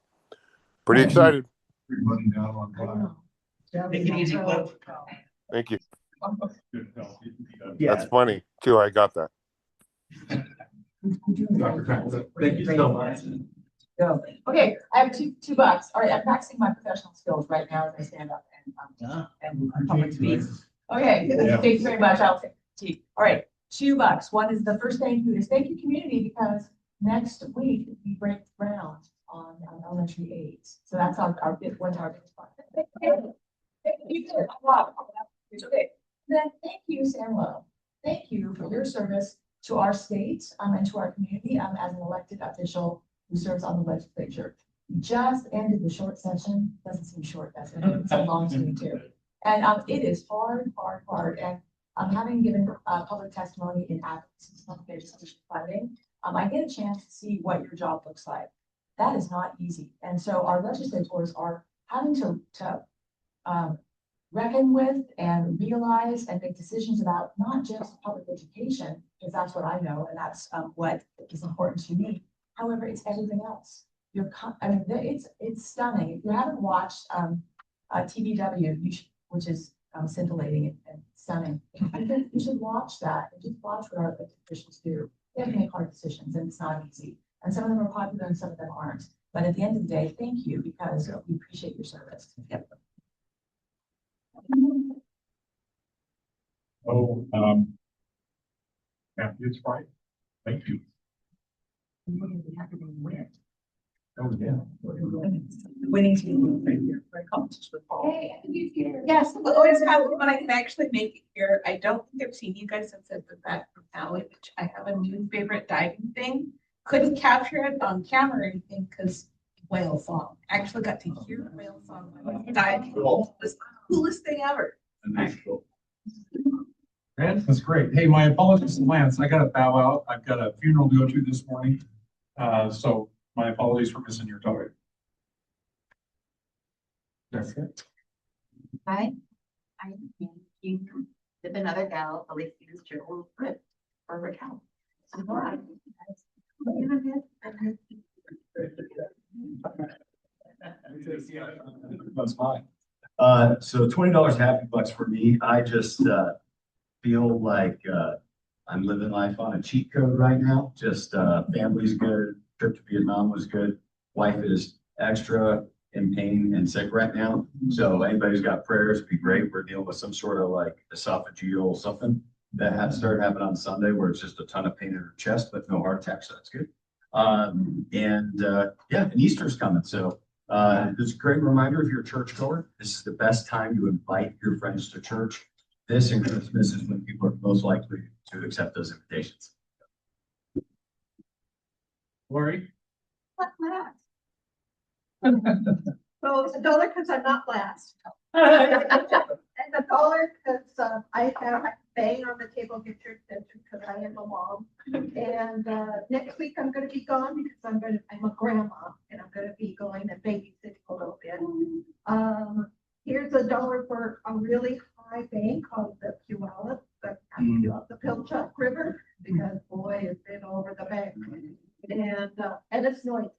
[SPEAKER 13] pretty excited.
[SPEAKER 11] Everybody down on fire.
[SPEAKER 6] Take it easy, Cliff.
[SPEAKER 13] Thank you.
[SPEAKER 6] Yeah.
[SPEAKER 13] That's funny too. I got that.
[SPEAKER 11] Thank you so much.
[SPEAKER 5] Okay, I have two bucks. All right, I'm practicing my professional skills right now as I stand up and public speak. Okay, thank you very much. I'll take tea. All right,
[SPEAKER 14] $2. One is the first thank you is thank you community, because next week we break ground on elementary 8. So that's our big one, our big spot. Thank you. Wow. Okay. Then thank you, San Lo. Thank you for your service to our state and to our community as an elected official who serves on the legislature. We just ended the short session. Doesn't seem short, does it? It's a long meeting too. And it is hard. And having given public testimony in advocacy funding, I get a chance to see what your job looks like. That is not easy. And so our legislators are having to reckon with and realize and make decisions about not just public education, because that's what I know and that's what is important to me. However, it's everything else. It's stunning. If you haven't watched TVW, which is scintillating and stunning, you should watch that and just watch what our elected officials do. They have to make hard decisions, and it's not easy. And some of them are popular and some of them aren't. But at the end of the day, thank you, because we appreciate your service. Yep.
[SPEAKER 11] Oh, yeah, it's right. Thank you. Oh, yeah.
[SPEAKER 14] Winning team right here.
[SPEAKER 5] Hey, yes, I always have when I can actually make it here. I don't think I've seen you guys since I've been back from Maui, which I have a new favorite diving thing. Couldn't capture it on camera or anything because whale song. Actually got to hear the whale song when I was diving. It was the coolest thing ever.
[SPEAKER 11] Man, that's great. Hey, my apologies to Lance. I gotta bow out. I've got a funeral to go to this morning. So my apologies for missing your talk. That's it.
[SPEAKER 15] Hi, I'm you with another gal, Alicia's Joel Rip for Raquel.
[SPEAKER 1] That's fine. So $20 happy bucks for me. I just feel like I'm living life on a cheat code right now. Just family's good. Trip to Vietnam was good. Wife is extra in pain and sick right now. So anybody's got prayers, be great. We're dealing with some sort of like esophageal something that started happening on Sunday where it's just a ton of pain in her chest, but no heart attack. So that's good. And Easter's coming. So it's a great reminder if you're a churchgoer, this is the best time to invite your friends to church. This and Christmas is when people are most likely to accept those invitations.
[SPEAKER 11] Lori?
[SPEAKER 9] Not last. So it's $1 because I'm not last. And $1 because I have a bang on the table, get your attention because I am a mom. And next week I'm going to be gone because I'm a grandma and I'm going to be going to babysit a little bit. Here's $1 for a really high bank called the Puyallup, the Pilchuck River, because boy, it's been over the bank. And it's noisy.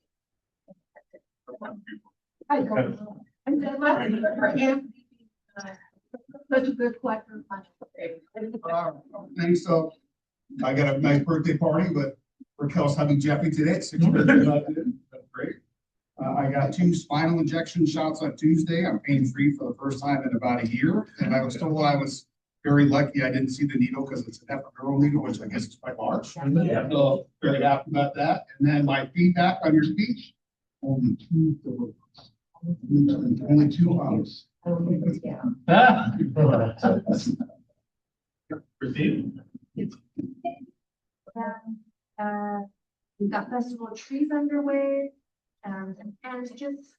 [SPEAKER 9] I don't know. And then my for him, such a good collector of money.
[SPEAKER 16] Thanks. So I got a nice birthday party, but Raquel's having Jeffy today at 6 p.m. That's great. I got 2 spinal injection shots on Tuesday. I'm pain-free for the first time in about a year. And I was told I was very lucky I didn't see the needle because it's an epidural needle, which I guess is quite large. Yeah. So very happy about that. And then my feedback on your speech, only 2 deliveries. Only 2 hours.
[SPEAKER 15] We've got festival of trees underway, and just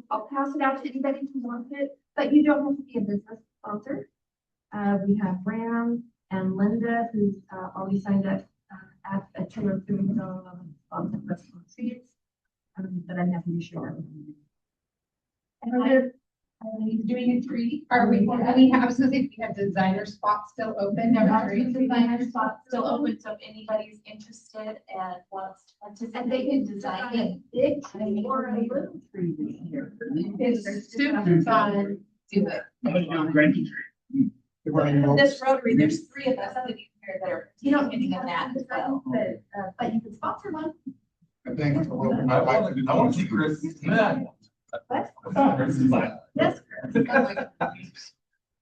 [SPEAKER 15] I'll pass it out to anybody who wants it, but you don't have to be a business sponsor. We have Ram and Linda, who's always signed up at a tour of food on festival of trees, but I'm happy to share. And he's doing a tree.
[SPEAKER 10] I was gonna say, we have designer spots still open.
[SPEAKER 5] Designer spots still open, so if anybody's interested and wants to participate.
[SPEAKER 15] And they can design a big tree or a little tree this year.
[SPEAKER 10] It's super fun. Do it.
[SPEAKER 5] This Rotary, there's 3 of us that are participating in that as well.
[SPEAKER 15] But you can sponsor one.
[SPEAKER 16] I think it's a little. I want to see Chris.
[SPEAKER 15] Yes.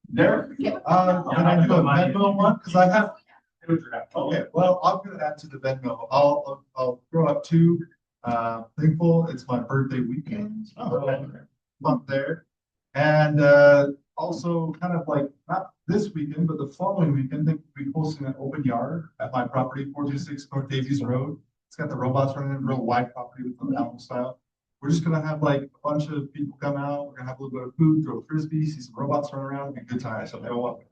[SPEAKER 7] There, can I do a Medville one? Because I have Okay, well, I'm gonna add to the Venmo. I'll throw up two. Thankful it's my birthday weekend. Up there. And also kind of like, not this weekend, but the following weekend, I think we'll be hosting an open yard at my property, 426 North Davies Road. It's got the robots running, real wide property with the animal style. We're just gonna have like a bunch of people come out. We're gonna have a little bit of food, throw frisbees, see some robots run around, it'll be a good time. So everyone welcome.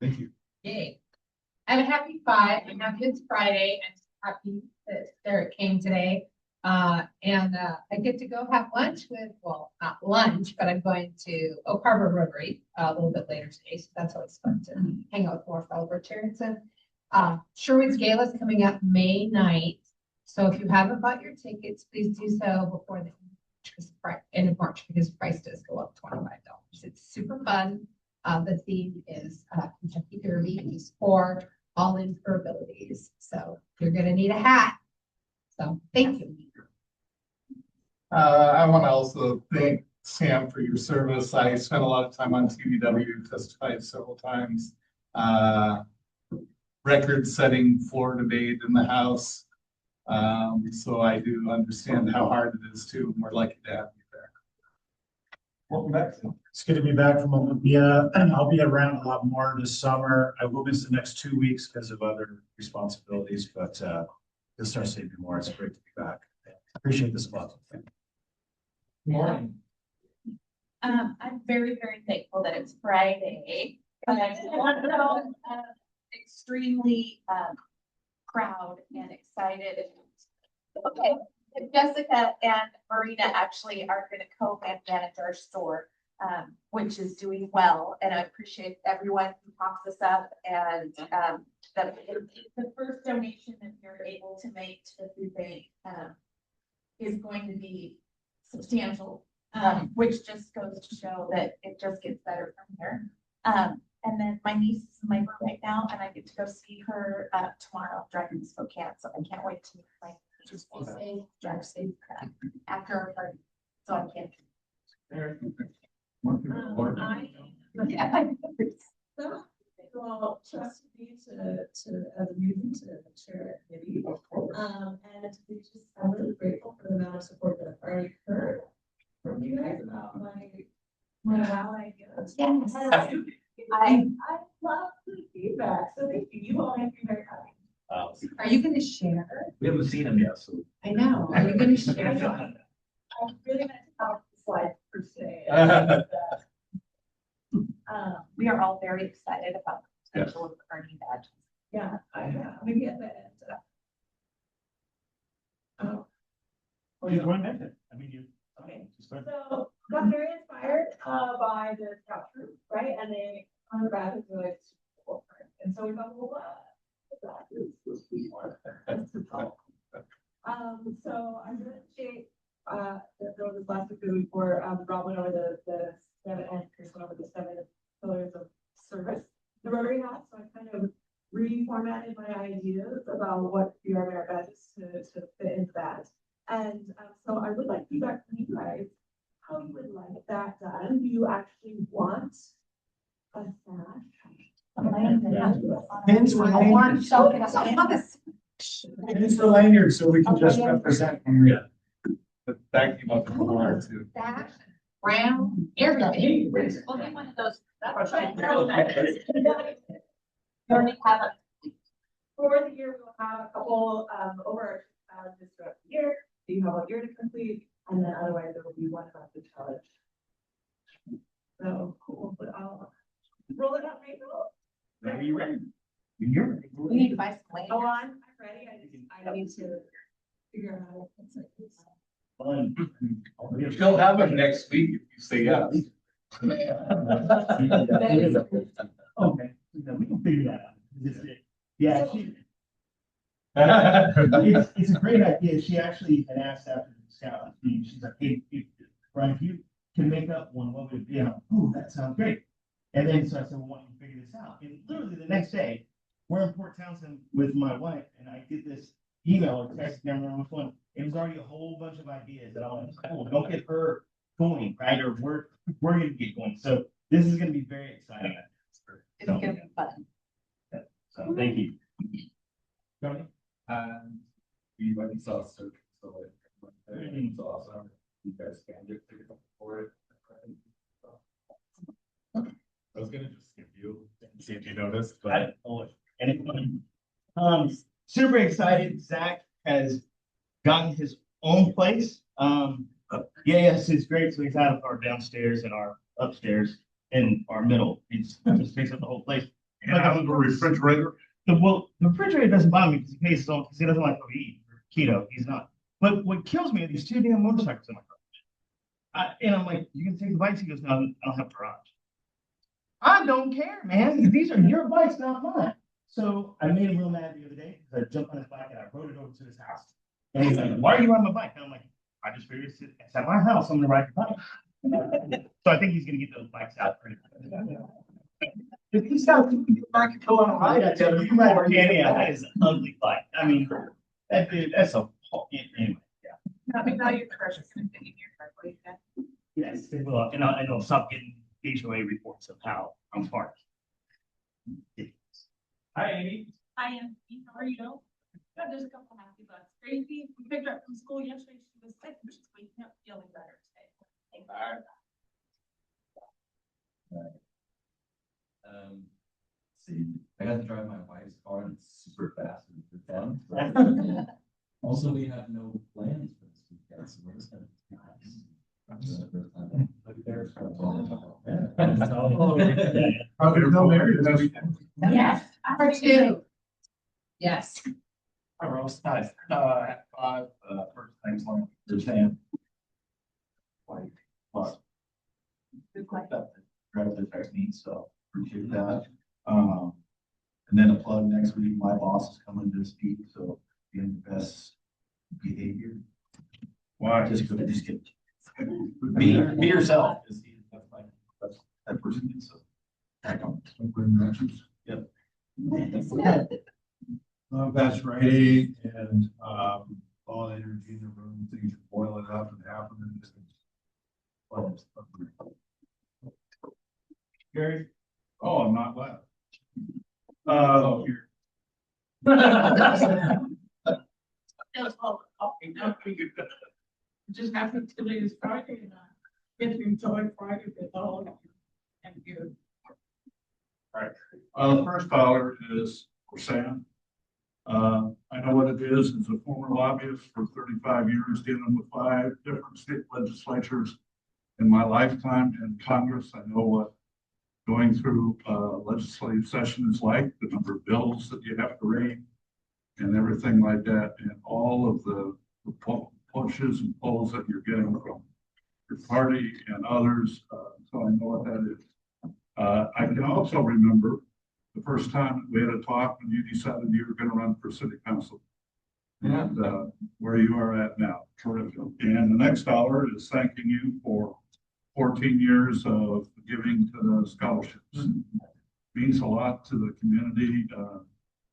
[SPEAKER 7] Thank you.
[SPEAKER 10] Yay. I'm a happy 5. I'm happy it's Friday. I'm happy that Derek came today. I get to go have lunch with, well, not lunch, but I'm going to Oak Harbor Rotary a little bit later today. So that's always fun to hang out with more fellow Rotarians. And Sherwood's Gala is coming up May 9th. So if you haven't bought your tickets, please do so before the end of March, because the price does go up $25. It's super fun. The theme is Kentucky Derby is for all in for abilities. So you're gonna need a hat. So thank you.
[SPEAKER 2] I want to also thank Sam for your service. I spent a lot of time on TVW, testified several times. Record-setting floor debate in the House. So I do understand how hard it is too. We're lucky to have you there.
[SPEAKER 6] Welcome back. It's good to be back from Olympia. I'll be around a lot more this summer. I will miss the next 2 weeks because of other responsibilities, but you'll start seeing me more. It's great to be back. Appreciate this a lot.
[SPEAKER 5] Morning. I'm very, very thankful that it's Friday. But I'm also extremely proud and excited. Okay, Jessica and Marina actually are going to co-manage our store, which is doing well. And I appreciate everyone who pops us up. And the first donation that you're able to make to the food bank is going to be substantial, which just goes to show that it just gets better from here. And then my niece is in labor right now, and I get to go see her tomorrow driving to Spokane. So I can't wait to meet my niece. Drive safe after our party. So I can't.
[SPEAKER 14] Well, trust me to as a meeting to chair it maybe. And we just, I'm really grateful for the amount of support that I've already heard from you guys about my wow ideas.
[SPEAKER 10] Yes.
[SPEAKER 14] I love the feedback. So thank you. You all make me very happy.
[SPEAKER 10] Are you gonna share?
[SPEAKER 4] We haven't seen him yet, so.
[SPEAKER 10] I know. Are you gonna share?
[SPEAKER 14] I'm really meant to talk the slide per se.
[SPEAKER 5] We are all very excited about the potential of earning badges.
[SPEAKER 14] Yeah, I have. Maybe at the end.
[SPEAKER 6] Oh, you're going back there. I mean, you.
[SPEAKER 14] Okay. So got very inspired by the scout troop, right? And they on the badges were like super cool. And so we thought, well, let's be more. So I'm gonna appreciate there was this last week before Rob went over the 7 and Chris went over the 7 pillars of service the Rotary has. So I kind of reformatted my ideas about what your merit badges to fit into that. And so I would like feedback from you guys, how you would like that done. Do you actually want a sash?
[SPEAKER 6] Pins for lanyards. Pins for lanyards, so we can just represent.
[SPEAKER 2] Yeah. But thank you about the award too.
[SPEAKER 10] Sash, brown, everything.
[SPEAKER 5] We'll get one of those. You already have a.
[SPEAKER 14] For the year, we'll have a couple over just throughout the year. So you have a year to complete, and then otherwise there will be one about the challenge. So cool, but I'll roll it out, Rachel.
[SPEAKER 6] Are you ready? You're ready.
[SPEAKER 5] We need to buy some land.
[SPEAKER 14] Go on, I'm ready. I need to figure out how to fix it.
[SPEAKER 6] Fun.
[SPEAKER 2] She'll have them next week if you say yes.
[SPEAKER 6] Okay, we can figure that out. Yeah, it's a great idea. She actually had asked after the scout meeting, she's like, hey, Brian, if you can make up one, what would it be? And I'm like, ooh, that sounds great. And then so I said, well, why don't you figure this out? And literally the next day, we're in Port Townsend with my wife, and I get this email or text, I can't remember which one. It was already a whole bunch of ideas that I was like, oh, don't get her going, right? Or we're gonna get going. So this is gonna be very exciting.
[SPEAKER 5] It's gonna be fun.
[SPEAKER 6] So thank you.
[SPEAKER 12] Tony, and we went and saw Cirque, so it's awesome. You guys can get tickets for it. I was gonna just skip you and see if you noticed, but.
[SPEAKER 6] Super excited. Zach has gotten his own place. Yes, it's great. So he's had our downstairs and our upstairs and our middle. He's just takes up the whole place.
[SPEAKER 11] And I have a refrigerator.
[SPEAKER 6] The refrigerator doesn't bother me because he pays his own, because he doesn't like to eat or keto. He's not. But what kills me are these two damn motorcycles in my garage. And I'm like, you can take the bikes. He goes, no, I don't have a garage. I don't care, man. These are your bikes, not mine. So I made him real mad the other day because I jumped on his bike and I rode it over to his house. And he's like, why are you on my bike? And I'm like, I just figured it's at my house. I'm gonna ride your bike. So I think he's gonna get those bikes out pretty quick. If he's got two bike to go on a ride, I tell you, yeah, that is an ugly bike. I mean, that dude, that's a anyway, yeah.
[SPEAKER 5] Not without your crush is gonna fit in your driveway then.
[SPEAKER 6] Yes, they will, and I'll stop getting HOA reports of how I'm parked.
[SPEAKER 12] Hi, Amy.
[SPEAKER 5] Hi, Anthony, how are you? Got just a couple happy thoughts. Gracie, we picked her up from school yesterday. She was sick, but she's waking up feeling better today. Thank God.
[SPEAKER 8] See, I got to drive my wife's car and it's super fast and it's fun. Also, we have no plans for this weekend, so we're just gonna.
[SPEAKER 11] Probably no married this weekend.
[SPEAKER 10] Yes, for two. Yes.
[SPEAKER 4] Hi, Ross. Nice. At 5, first things like you're saying. Like, but. Grab the technique, so appreciate that. And then a plug next week, my boss is coming to speak, so be in the best behavior.
[SPEAKER 11] Why?
[SPEAKER 4] Just get. Be yourself. That's that person is so. Yep.
[SPEAKER 11] That's right. And, all the energy in the room, things are boiling up and happening. Gary? Oh, I'm not left. Here.
[SPEAKER 14] Just happy today is Friday and get to enjoy Friday with all of you and you.
[SPEAKER 11] The first caller is for Sam. I know what it is. As a former lobbyist for 35 years, dealing with 5 different state legislatures in my lifetime in Congress. I know what going through legislative session is like, the number of bills that you have to read and everything like that, and all of the pushes and pulls that you're getting from your party and others. So I know what that is. I can also remember the first time we had a talk when you decided you were going to run for city council. And where you are at now, terrific. And the next dollar is thanking you for 14 years of giving to the scholarships. Means a lot to the community.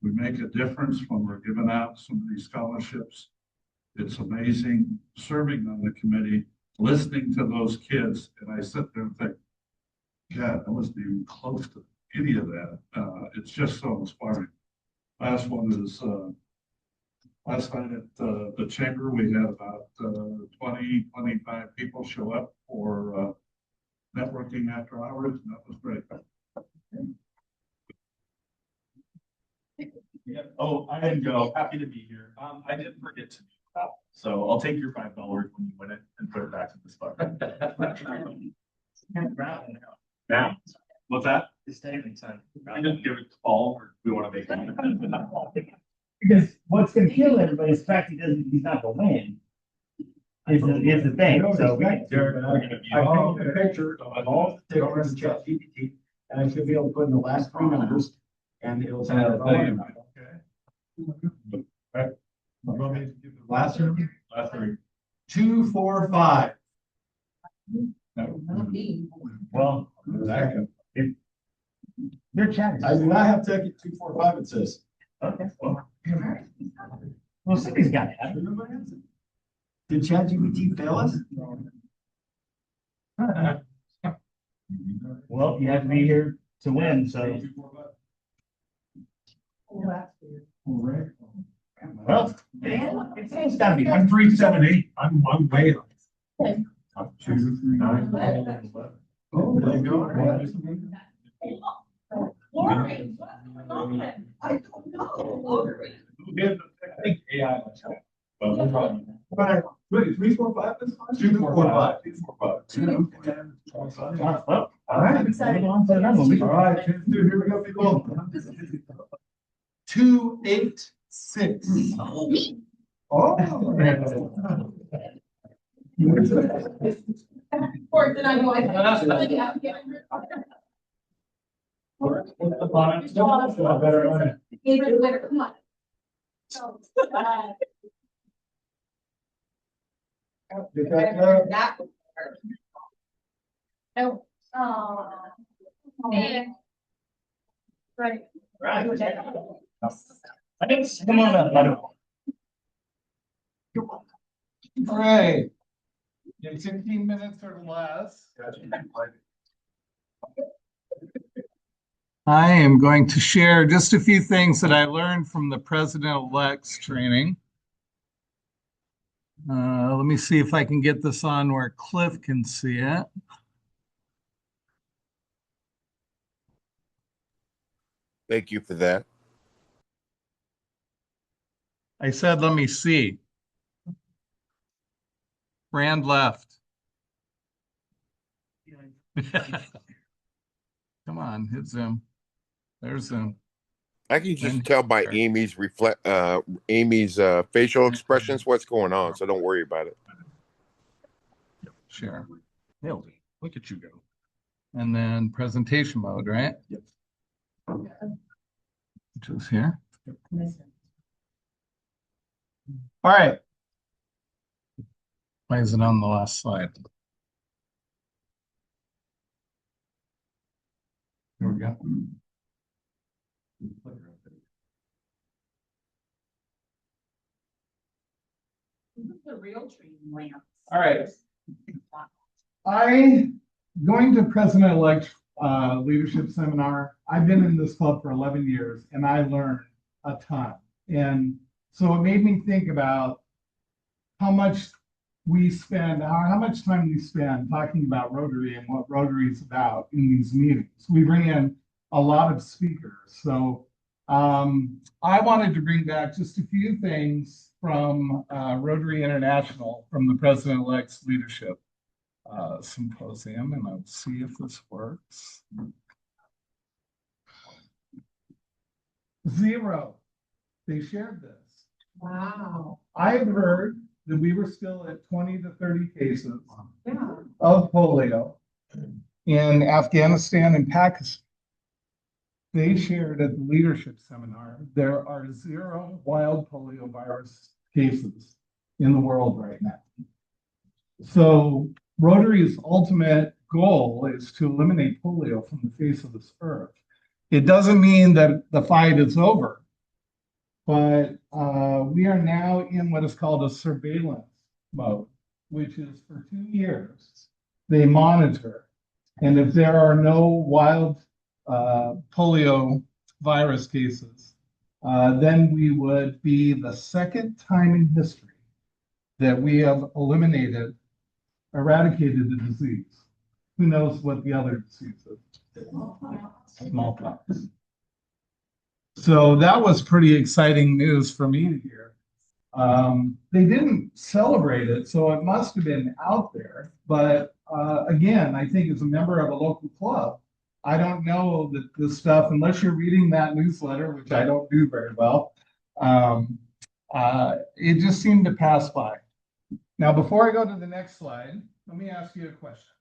[SPEAKER 11] We make a difference when we're giving out some of these scholarships. It's amazing serving on the committee, listening to those kids, and I sit there and think, God, I wasn't even close to any of that. It's just so inspiring. Last one is last night at the chamber, we had about 25 people show up for networking after hours, and that was great.
[SPEAKER 12] Yeah. Oh, I didn't go. Happy to be here. I did forget to do that. So I'll take your $5 when you win it and put it back in the spot. Now, what's that?
[SPEAKER 6] It's taking time.
[SPEAKER 12] I just give it to Paul, or we want to make it.
[SPEAKER 6] Because what's gonna kill everybody is the fact he's not gonna win. Is the thing, so we.
[SPEAKER 11] I took a picture of all the stickers in ChatGPT, and I should be able to put in the last 3 numbers, and it'll say. Okay. Last number?
[SPEAKER 12] Last 3.
[SPEAKER 11] 2, 4, 5.
[SPEAKER 6] Well, their chat is.
[SPEAKER 11] I do not have ticket 2, 4, 5, it says.
[SPEAKER 6] Okay, well, somebody's got it.
[SPEAKER 11] Did ChatGPT fail us?
[SPEAKER 6] Well, you have to be here to win, so.
[SPEAKER 3] Well, it seems gotta be, I'm 378, I'm way. Up 2, 3, 9, 10, 11. Oh, there you go.
[SPEAKER 14] Lori, what's going on? I don't know, Lori.
[SPEAKER 3] I think AI. Well, no problem.
[SPEAKER 7] Wait, 3, 4, 5 is fine?
[SPEAKER 3] 2, 4, 5.
[SPEAKER 7] 2, 4, 5.
[SPEAKER 3] Well, all right.
[SPEAKER 14] I'm excited.
[SPEAKER 3] All right,
[SPEAKER 7] Here we go, people. 2, 8, 6. Oh.
[SPEAKER 14] Or did I go?
[SPEAKER 3] What's the bottom? Better on it.
[SPEAKER 14] Favorite winner, come on. So,
[SPEAKER 7] Did that,
[SPEAKER 10] That.
[SPEAKER 14] no, and. Right.
[SPEAKER 3] Right. I guess, come on up, I don't.
[SPEAKER 2] All right. In 15 minutes or less. I am going to share just a few things that I learned from the President-elect's training. Let me see if I can get this on where Cliff can see it.
[SPEAKER 13] Thank you for that.
[SPEAKER 2] I said, let me see. Rand left. Come on, hit Zoom. There's Zoom.
[SPEAKER 13] I can just
[SPEAKER 2] And-
[SPEAKER 13] tell by Amy's facial expressions what's going on, so don't worry about it.
[SPEAKER 2] Share.
[SPEAKER 3] Nailed it. Look at you go.
[SPEAKER 2] And then presentation mode, right?
[SPEAKER 3] Yep.
[SPEAKER 2] Which is here. All right. Why is it on the last slide? Here we go.
[SPEAKER 14] The real tree lamp.
[SPEAKER 2] All right. Going to President-elect leadership seminar. I've been in this club for 11 years and I learned a ton. And so it made me think about how much we spend, how much time we spend talking about Rotary and what Rotary is about in these meetings. We bring in a lot of speakers. So I wanted to bring back just a few things from Rotary International from the President-elect's leadership symposium, and I'll see if this works. 0. They shared this.
[SPEAKER 14] Wow.
[SPEAKER 2] I've heard that we were still at 20 to 30 cases
[SPEAKER 14] Yeah.
[SPEAKER 2] of polio in Afghanistan and Pakistan. They shared at the leadership seminar, there are 0 wild polio virus cases in the world right now. So Rotary's ultimate goal is to eliminate polio from the face of this earth. It doesn't mean that the fight is over, but we are now in what is called a surveillance mode, which is for 2 years, they monitor. And if there are no wild polio virus cases, then we would be the second time in history that we have eradicated the disease. Who knows what the other disease is? Smallpox. So that was pretty exciting news for me to hear. They didn't celebrate it, so it must have been out there. But again, I think as a member of a local club, I don't know that this stuff, unless you're reading that newsletter, which I don't do very well, it just seemed to pass by. Now, before I go to the next slide, let me ask you a question.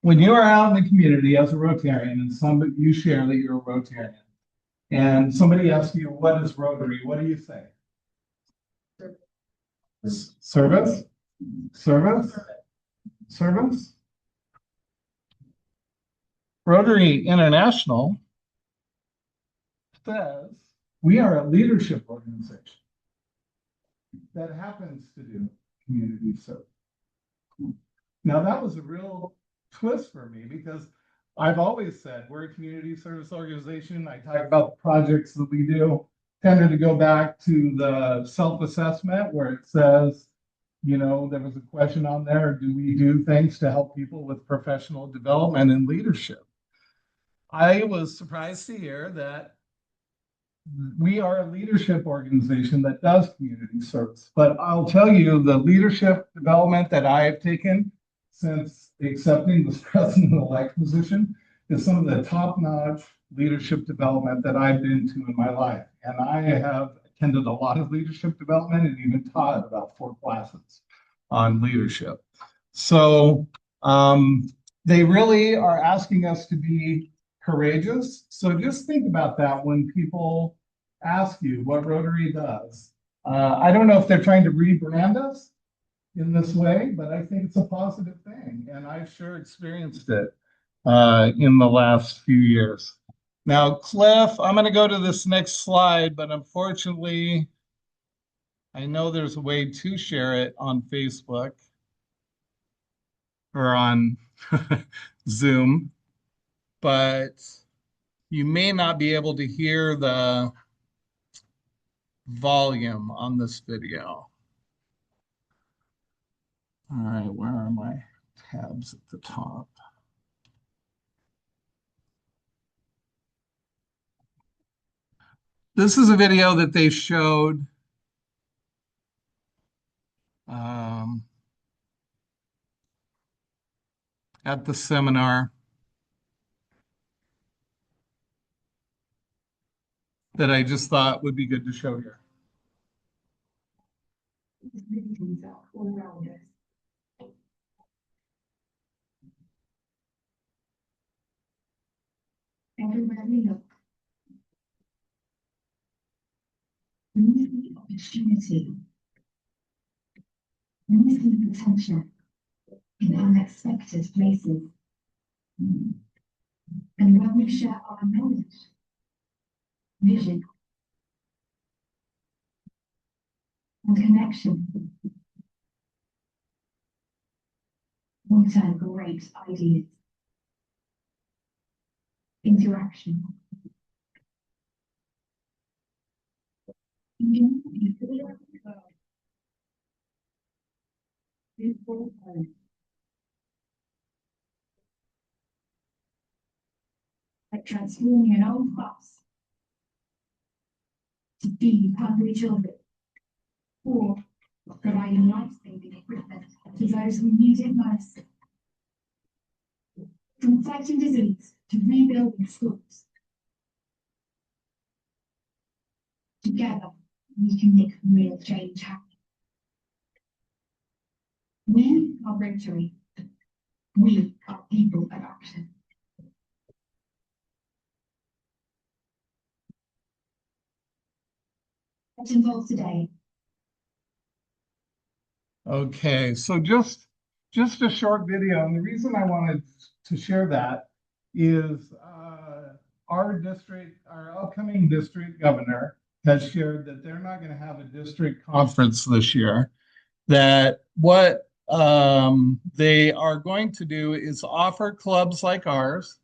[SPEAKER 2] When you are out in the community as a Rotarian and you share that you're a Rotarian, and somebody asks you, what is Rotary? What do you say? Service? Service? Service? Rotary International says we are a leadership organization that happens to do community service. Now that was a real twist for me because I've always said, we're a community service organization. I talk about the projects that we do. Tended to go back to the self-assessment where it says, you know, there was a question on there, do we do things to help people with professional development and leadership? I was surprised to hear that we are a leadership organization that does community service. But I'll tell you, the leadership development that I have taken since accepting this president-elect position is some of the top-notch leadership development that I've been to in my life. And I have attended a lot of leadership development and even taught about 4 classes on leadership. So they really are asking us to be courageous. So just think about that when people ask you what Rotary does. I don't know if they're trying to rebrand us in this way, but I think it's a positive thing. And I've sure experienced it in the last few years. Now, Cliff, I'm going to go to this next slide, but unfortunately, I know there's a way to share it on Facebook or on Zoom, but you may not be able to hear the volume on this video. All right, where are my tabs at the top? This is a video that they showed at the seminar that I just thought would be good to show here.
[SPEAKER 15] All around us. Everywhere we look, we see opportunity. We see potential in unexpected places. And when we share our knowledge, vision, and connection, we turn great ideas into action. Like transforming an old bus to feed hungry children, or providing life-saving equipment to those who need it most. From fighting disease to rebuilding schools. Together, we can make real change happen. We are Rotary. We are people of action. What's involved today?
[SPEAKER 2] Okay, so just a short video, and the reason I wanted to share that is our upcoming district governor has shared that they're not going to have a district conference this year. That what they are going to do is offer clubs like ours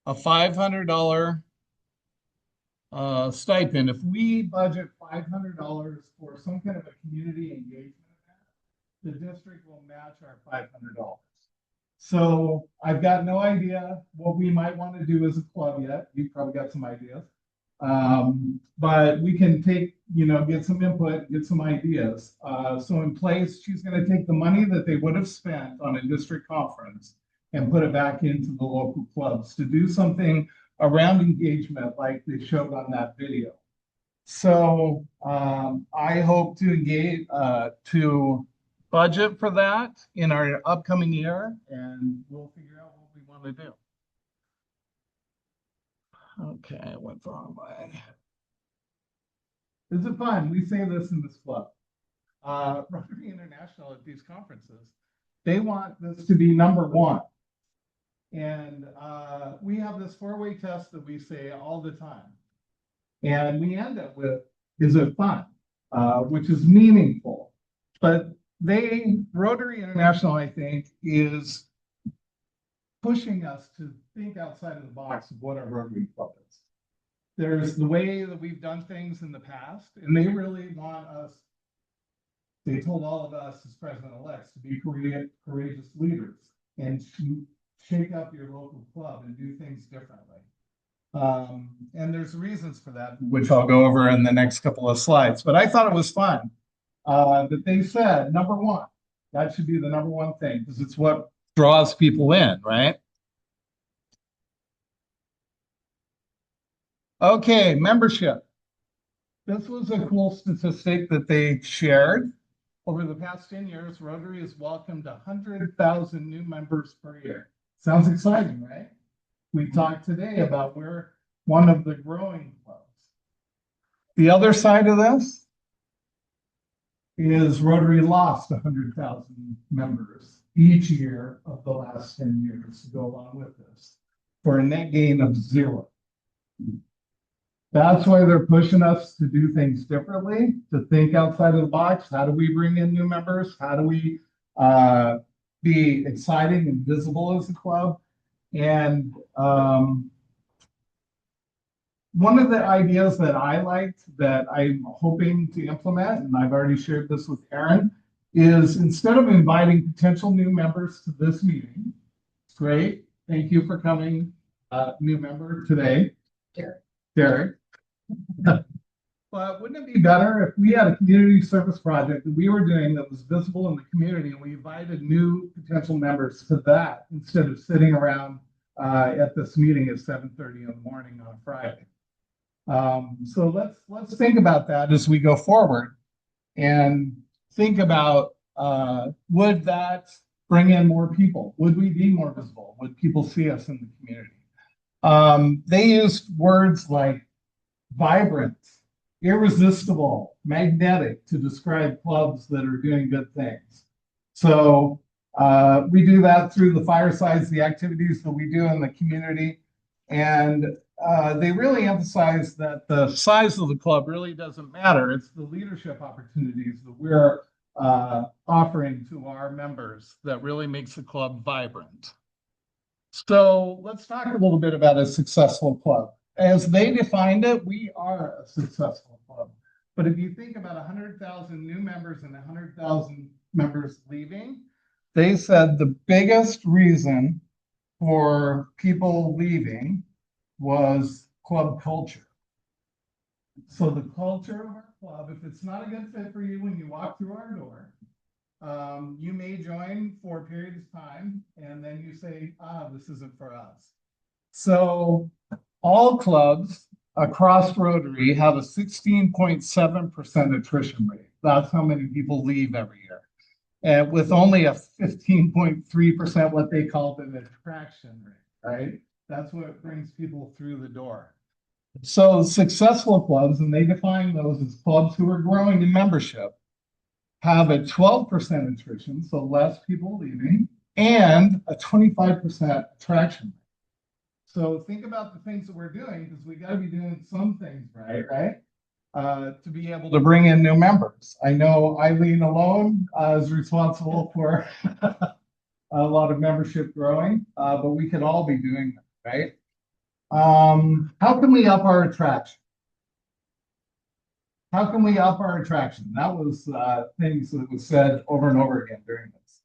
[SPEAKER 2] a $500 stipend. If we budget $500 for some kind of a community engagement event, the district will match our $500. So I've got no idea what we might want to do as a club yet. You've probably got some ideas. But we can take, get some input, get some ideas. So in place, she's going to take the money that they would have spent on a district conference and put it back into the local clubs to do something around engagement like they showed on that video. So I hope to engage, to budget for that in our upcoming year, and we'll figure out what we want to do. Okay, I went the wrong way. Is it fun? We say this in this club. Rotary International at these conferences, they want this to be #1. And we have this 4-way test that we say all the time. And we end up with, is it fun? Which is meaningful. But Rotary International, I think, is pushing us to think outside of the box of what our Rotary Club is. There's the way that we've done things in the past, and they really want us, they told all of us as president-elects to be courageous leaders and to shake up your local club and do things differently. And there's reasons for that, which I'll go over in the next couple of slides, but I thought it was fun. That they said, number one, that should be the number one thing, because it's what draws people in, right? Okay, membership. This was a cool statistic that they shared. Over the past 10 years, Rotary has welcomed 100,000 new members per year. Sounds exciting, right? We talked today about we're one of the growing clubs. The other side of this is Rotary lost 100,000 members each year of the last 10 years to go along with this, for a net gain of 0. That's why they're pushing us to do things differently, to think outside of the box. How do we bring in new members? How do we be exciting and visible as a club? And one of the ideas that I liked that I'm hoping to implement, and I've already shared this with Aaron, is instead of inviting potential new members to this meeting, great, thank you for coming, new member today, Derek. But wouldn't it be better if we had a community service project that we were doing that was visible in the community, and we invited new potential members to that instead of sitting around at this meeting at 7:30 in the morning on a Friday? So let's think about that as we go forward, and think about would that bring in more people? Would we be more visible? Would people see us in the community? They used words like vibrant, irresistible, magnetic to describe clubs that are doing good things. So we do that through the firesides, the activities that we do in the community. And they really emphasize that the size of the club really doesn't matter. It's the leadership opportunities that we're offering to our members that really makes the club vibrant. So let's talk a little bit about a successful club. As they defined it, we are a successful club. But if you think about 100,000 new members and 100,000 members leaving, they said the biggest reason for people leaving was club culture. So the culture of our club, if it's not a good fit for you when you walk through our door, you may join for a period of time and then you say, this isn't for us. So all clubs across Rotary have a 16.7% attrition rate. That's how many people leave every year. And with only a 15.3% what they called an attraction rate, right? That's what brings people through the door. So successful clubs, and they define those as clubs who are growing in membership, have a 12% attrition, so less people leaving, and a 25% attraction rate. So think about the things that we're doing, because we got to be doing some things right? To be able to bring in new members. I know Eileen alone is responsible for a lot of membership growing, but we could all be doing that, right? How can we up our attraction? How can we up our attraction? That was things that was said over and over again during this.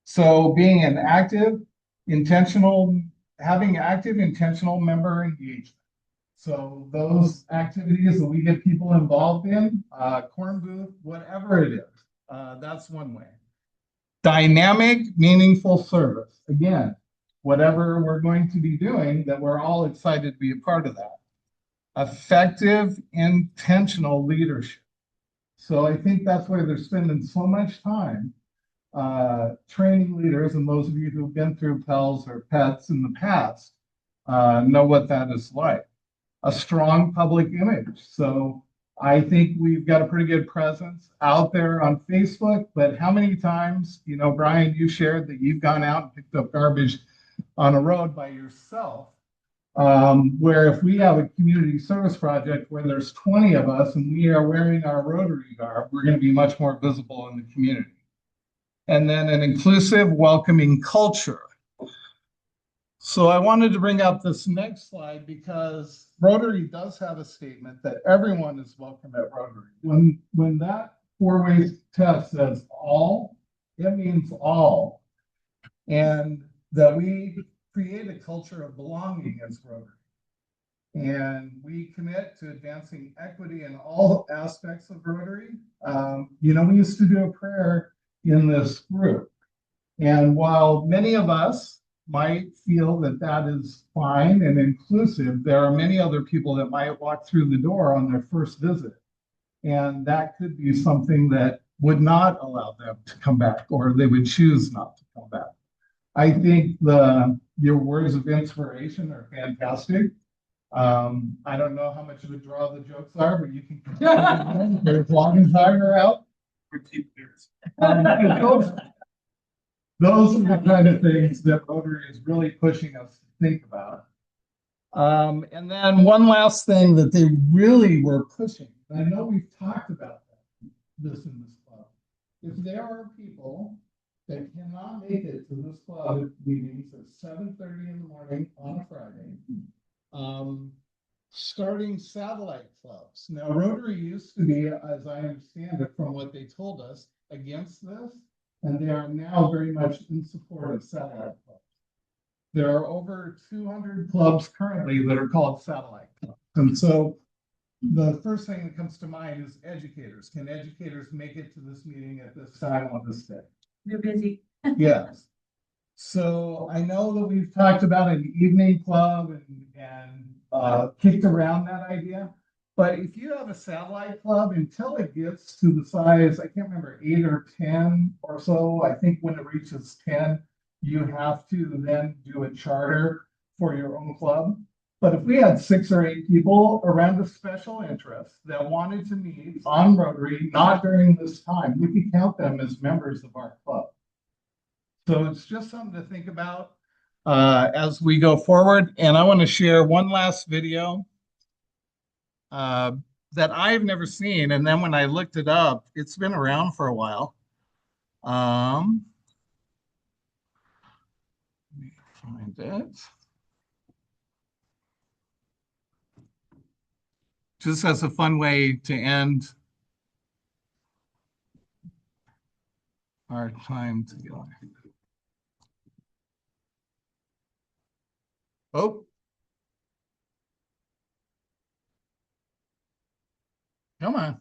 [SPEAKER 2] So being an active, having active, intentional member engagement. So those activities that we get people involved in, corn booth, whatever it is, that's one way. Dynamic, meaningful service. Again, whatever we're going to be doing, that we're all excited to be a part of that. Effective, intentional leadership. So I think that's why they're spending so much time training leaders, and those of you who've been through PELS or PETS in the past know what that is like. A strong public image. So I think we've got a pretty good presence out there on Facebook, but how many times, Brian, you shared that you've gone out and picked up garbage on a road by yourself, where if we have a community service project where there's 20 of us and we are wearing our Rotary garb, we're going to be much more visible in the community. And then an inclusive, welcoming culture. So I wanted to bring up this next slide because Rotary does have a statement that everyone is welcome at Rotary. When that four-way test says all, it means all. And that we create a culture of belonging as Rotary. And we commit to advancing equity in all aspects of Rotary. We used to do a prayer in this group. And while many of us might feel that that is fine and inclusive, there are many other people that might walk through the door on their first visit. And that could be something that would not allow them to come back, or they would choose not to come back. I think your words of inspiration are fantastic. I don't know how much of a draw the jokes are, but you can as long as I'm out. Those are the kind of things that Rotary is really pushing us to think about. And then one last thing that they really were pushing, and I know we've talked about this in this club. If there are people that cannot make it to this club meetings at 7:30 in the morning on a Friday, starting satellite clubs. Now, Rotary used to be, as I understand it, from what they told us, against this, and they are now very much in support of satellite clubs. There are over 200 clubs currently that are called satellite clubs. And so the first thing that comes to mind is educators. Can educators make it to this meeting at this time on this day?
[SPEAKER 5] You're busy.
[SPEAKER 2] Yes. So I know that we've talked about an evening club and kicked around that idea. But if you have a satellite club, until it gets to the size, I can't remember, 8 or 10 or so, I think when it reaches 10, you have to then do a charter for your own club. But if we had 6 or 8 people around a special interest that wanted to meet on Rotary, not during this time, we could count them as members of our club. So it's just something to think about as we go forward. And I want to share one last video that I've never seen. And then when I looked it up, it's been around for a while. Let me find it. Just as a fun way to end our time together. Oh. Come on.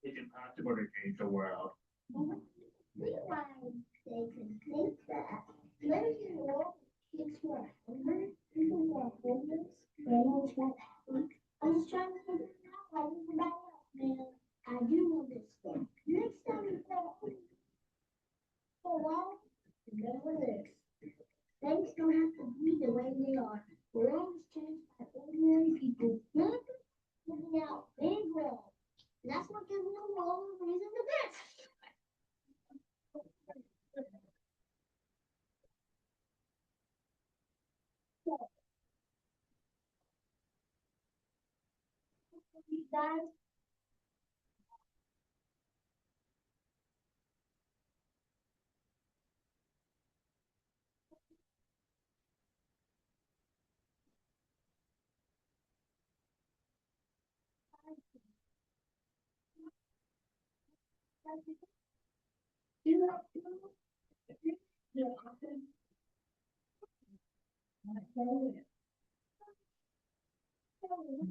[SPEAKER 6] It can possibly change the world.
[SPEAKER 9] I'm just trying to figure out how to get back up, man. I do know this thing. Next time you go for a while, remember this. Things don't have to be the way they are. We're always changed by ordinary people. Look, looking out big world. That's what gives me all the reason to this.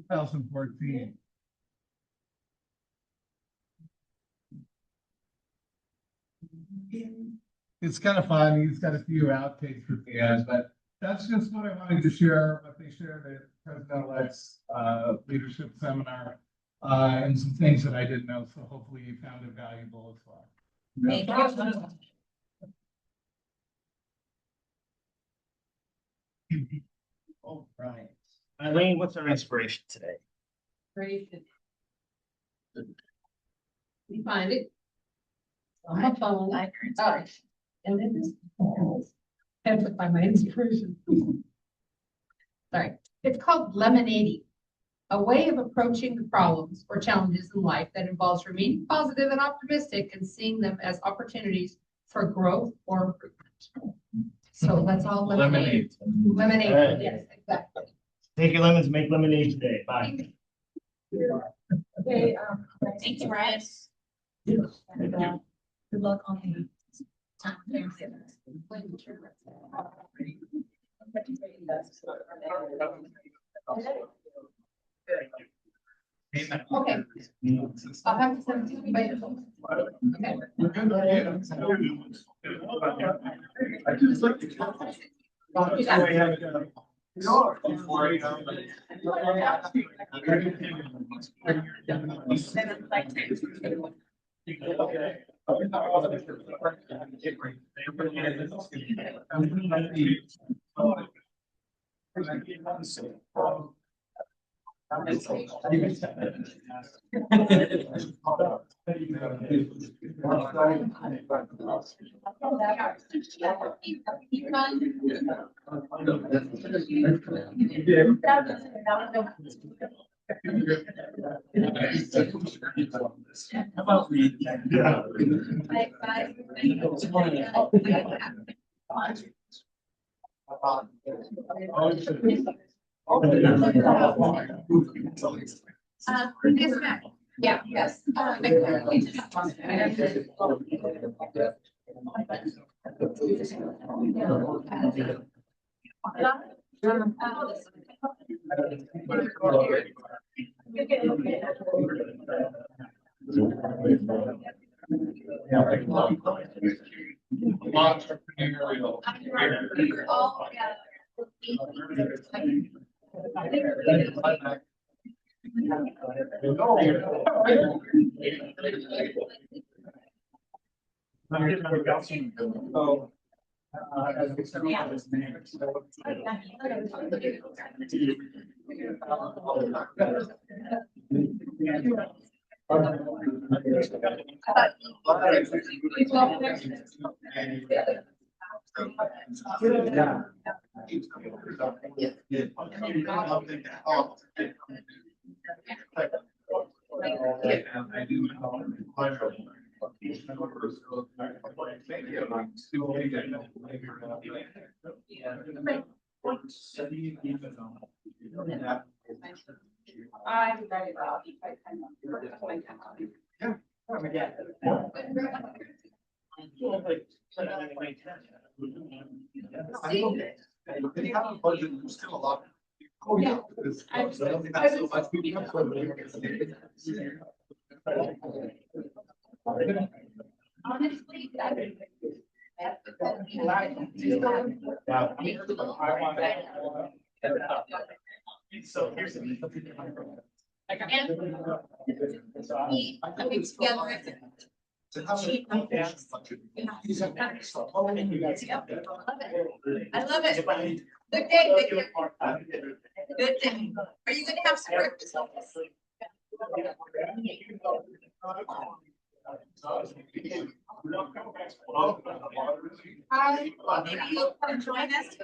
[SPEAKER 2] 2014. It's kind of fun. He's got a few outtakes for the end, but that's just what I wanted to share, what they shared at President-elect's leadership seminar, and some things that I didn't know. So hopefully you found it valuable as well.
[SPEAKER 5] Thank you.
[SPEAKER 6] All right. Eileen, what's our inspiration today?
[SPEAKER 10] Great. You find it? On my phone. Oh, and then this. I have to find my inspiration. Sorry, it's called lemonading, a way of approaching the problems or challenges in life that involves remaining positive and optimistic and seeing them as opportunities for growth or improvement. So let's all lemonade. Lemonade,
[SPEAKER 6] Right.
[SPEAKER 10] yes, exactly.
[SPEAKER 6] Take your lemons, make lemonade today. Bye.
[SPEAKER 14] Okay,
[SPEAKER 5] Thank you, Brian.
[SPEAKER 14] and, good luck on the time.
[SPEAKER 10] Okay. I'll have to send it to you by email. Okay.
[SPEAKER 7] I just like to.
[SPEAKER 6] How about we?
[SPEAKER 5] Yes, ma'am.
[SPEAKER 10] Yeah, yes. I'm ready, Rob.
[SPEAKER 7] They have a budget, there's still a lot. Oh, yeah. I don't think that's so much.
[SPEAKER 5] Honestly,
[SPEAKER 6] So here's the.
[SPEAKER 5] I love it. Good day, Victor. Good day. Are you gonna have some breakfast? Maybe you'll come join us.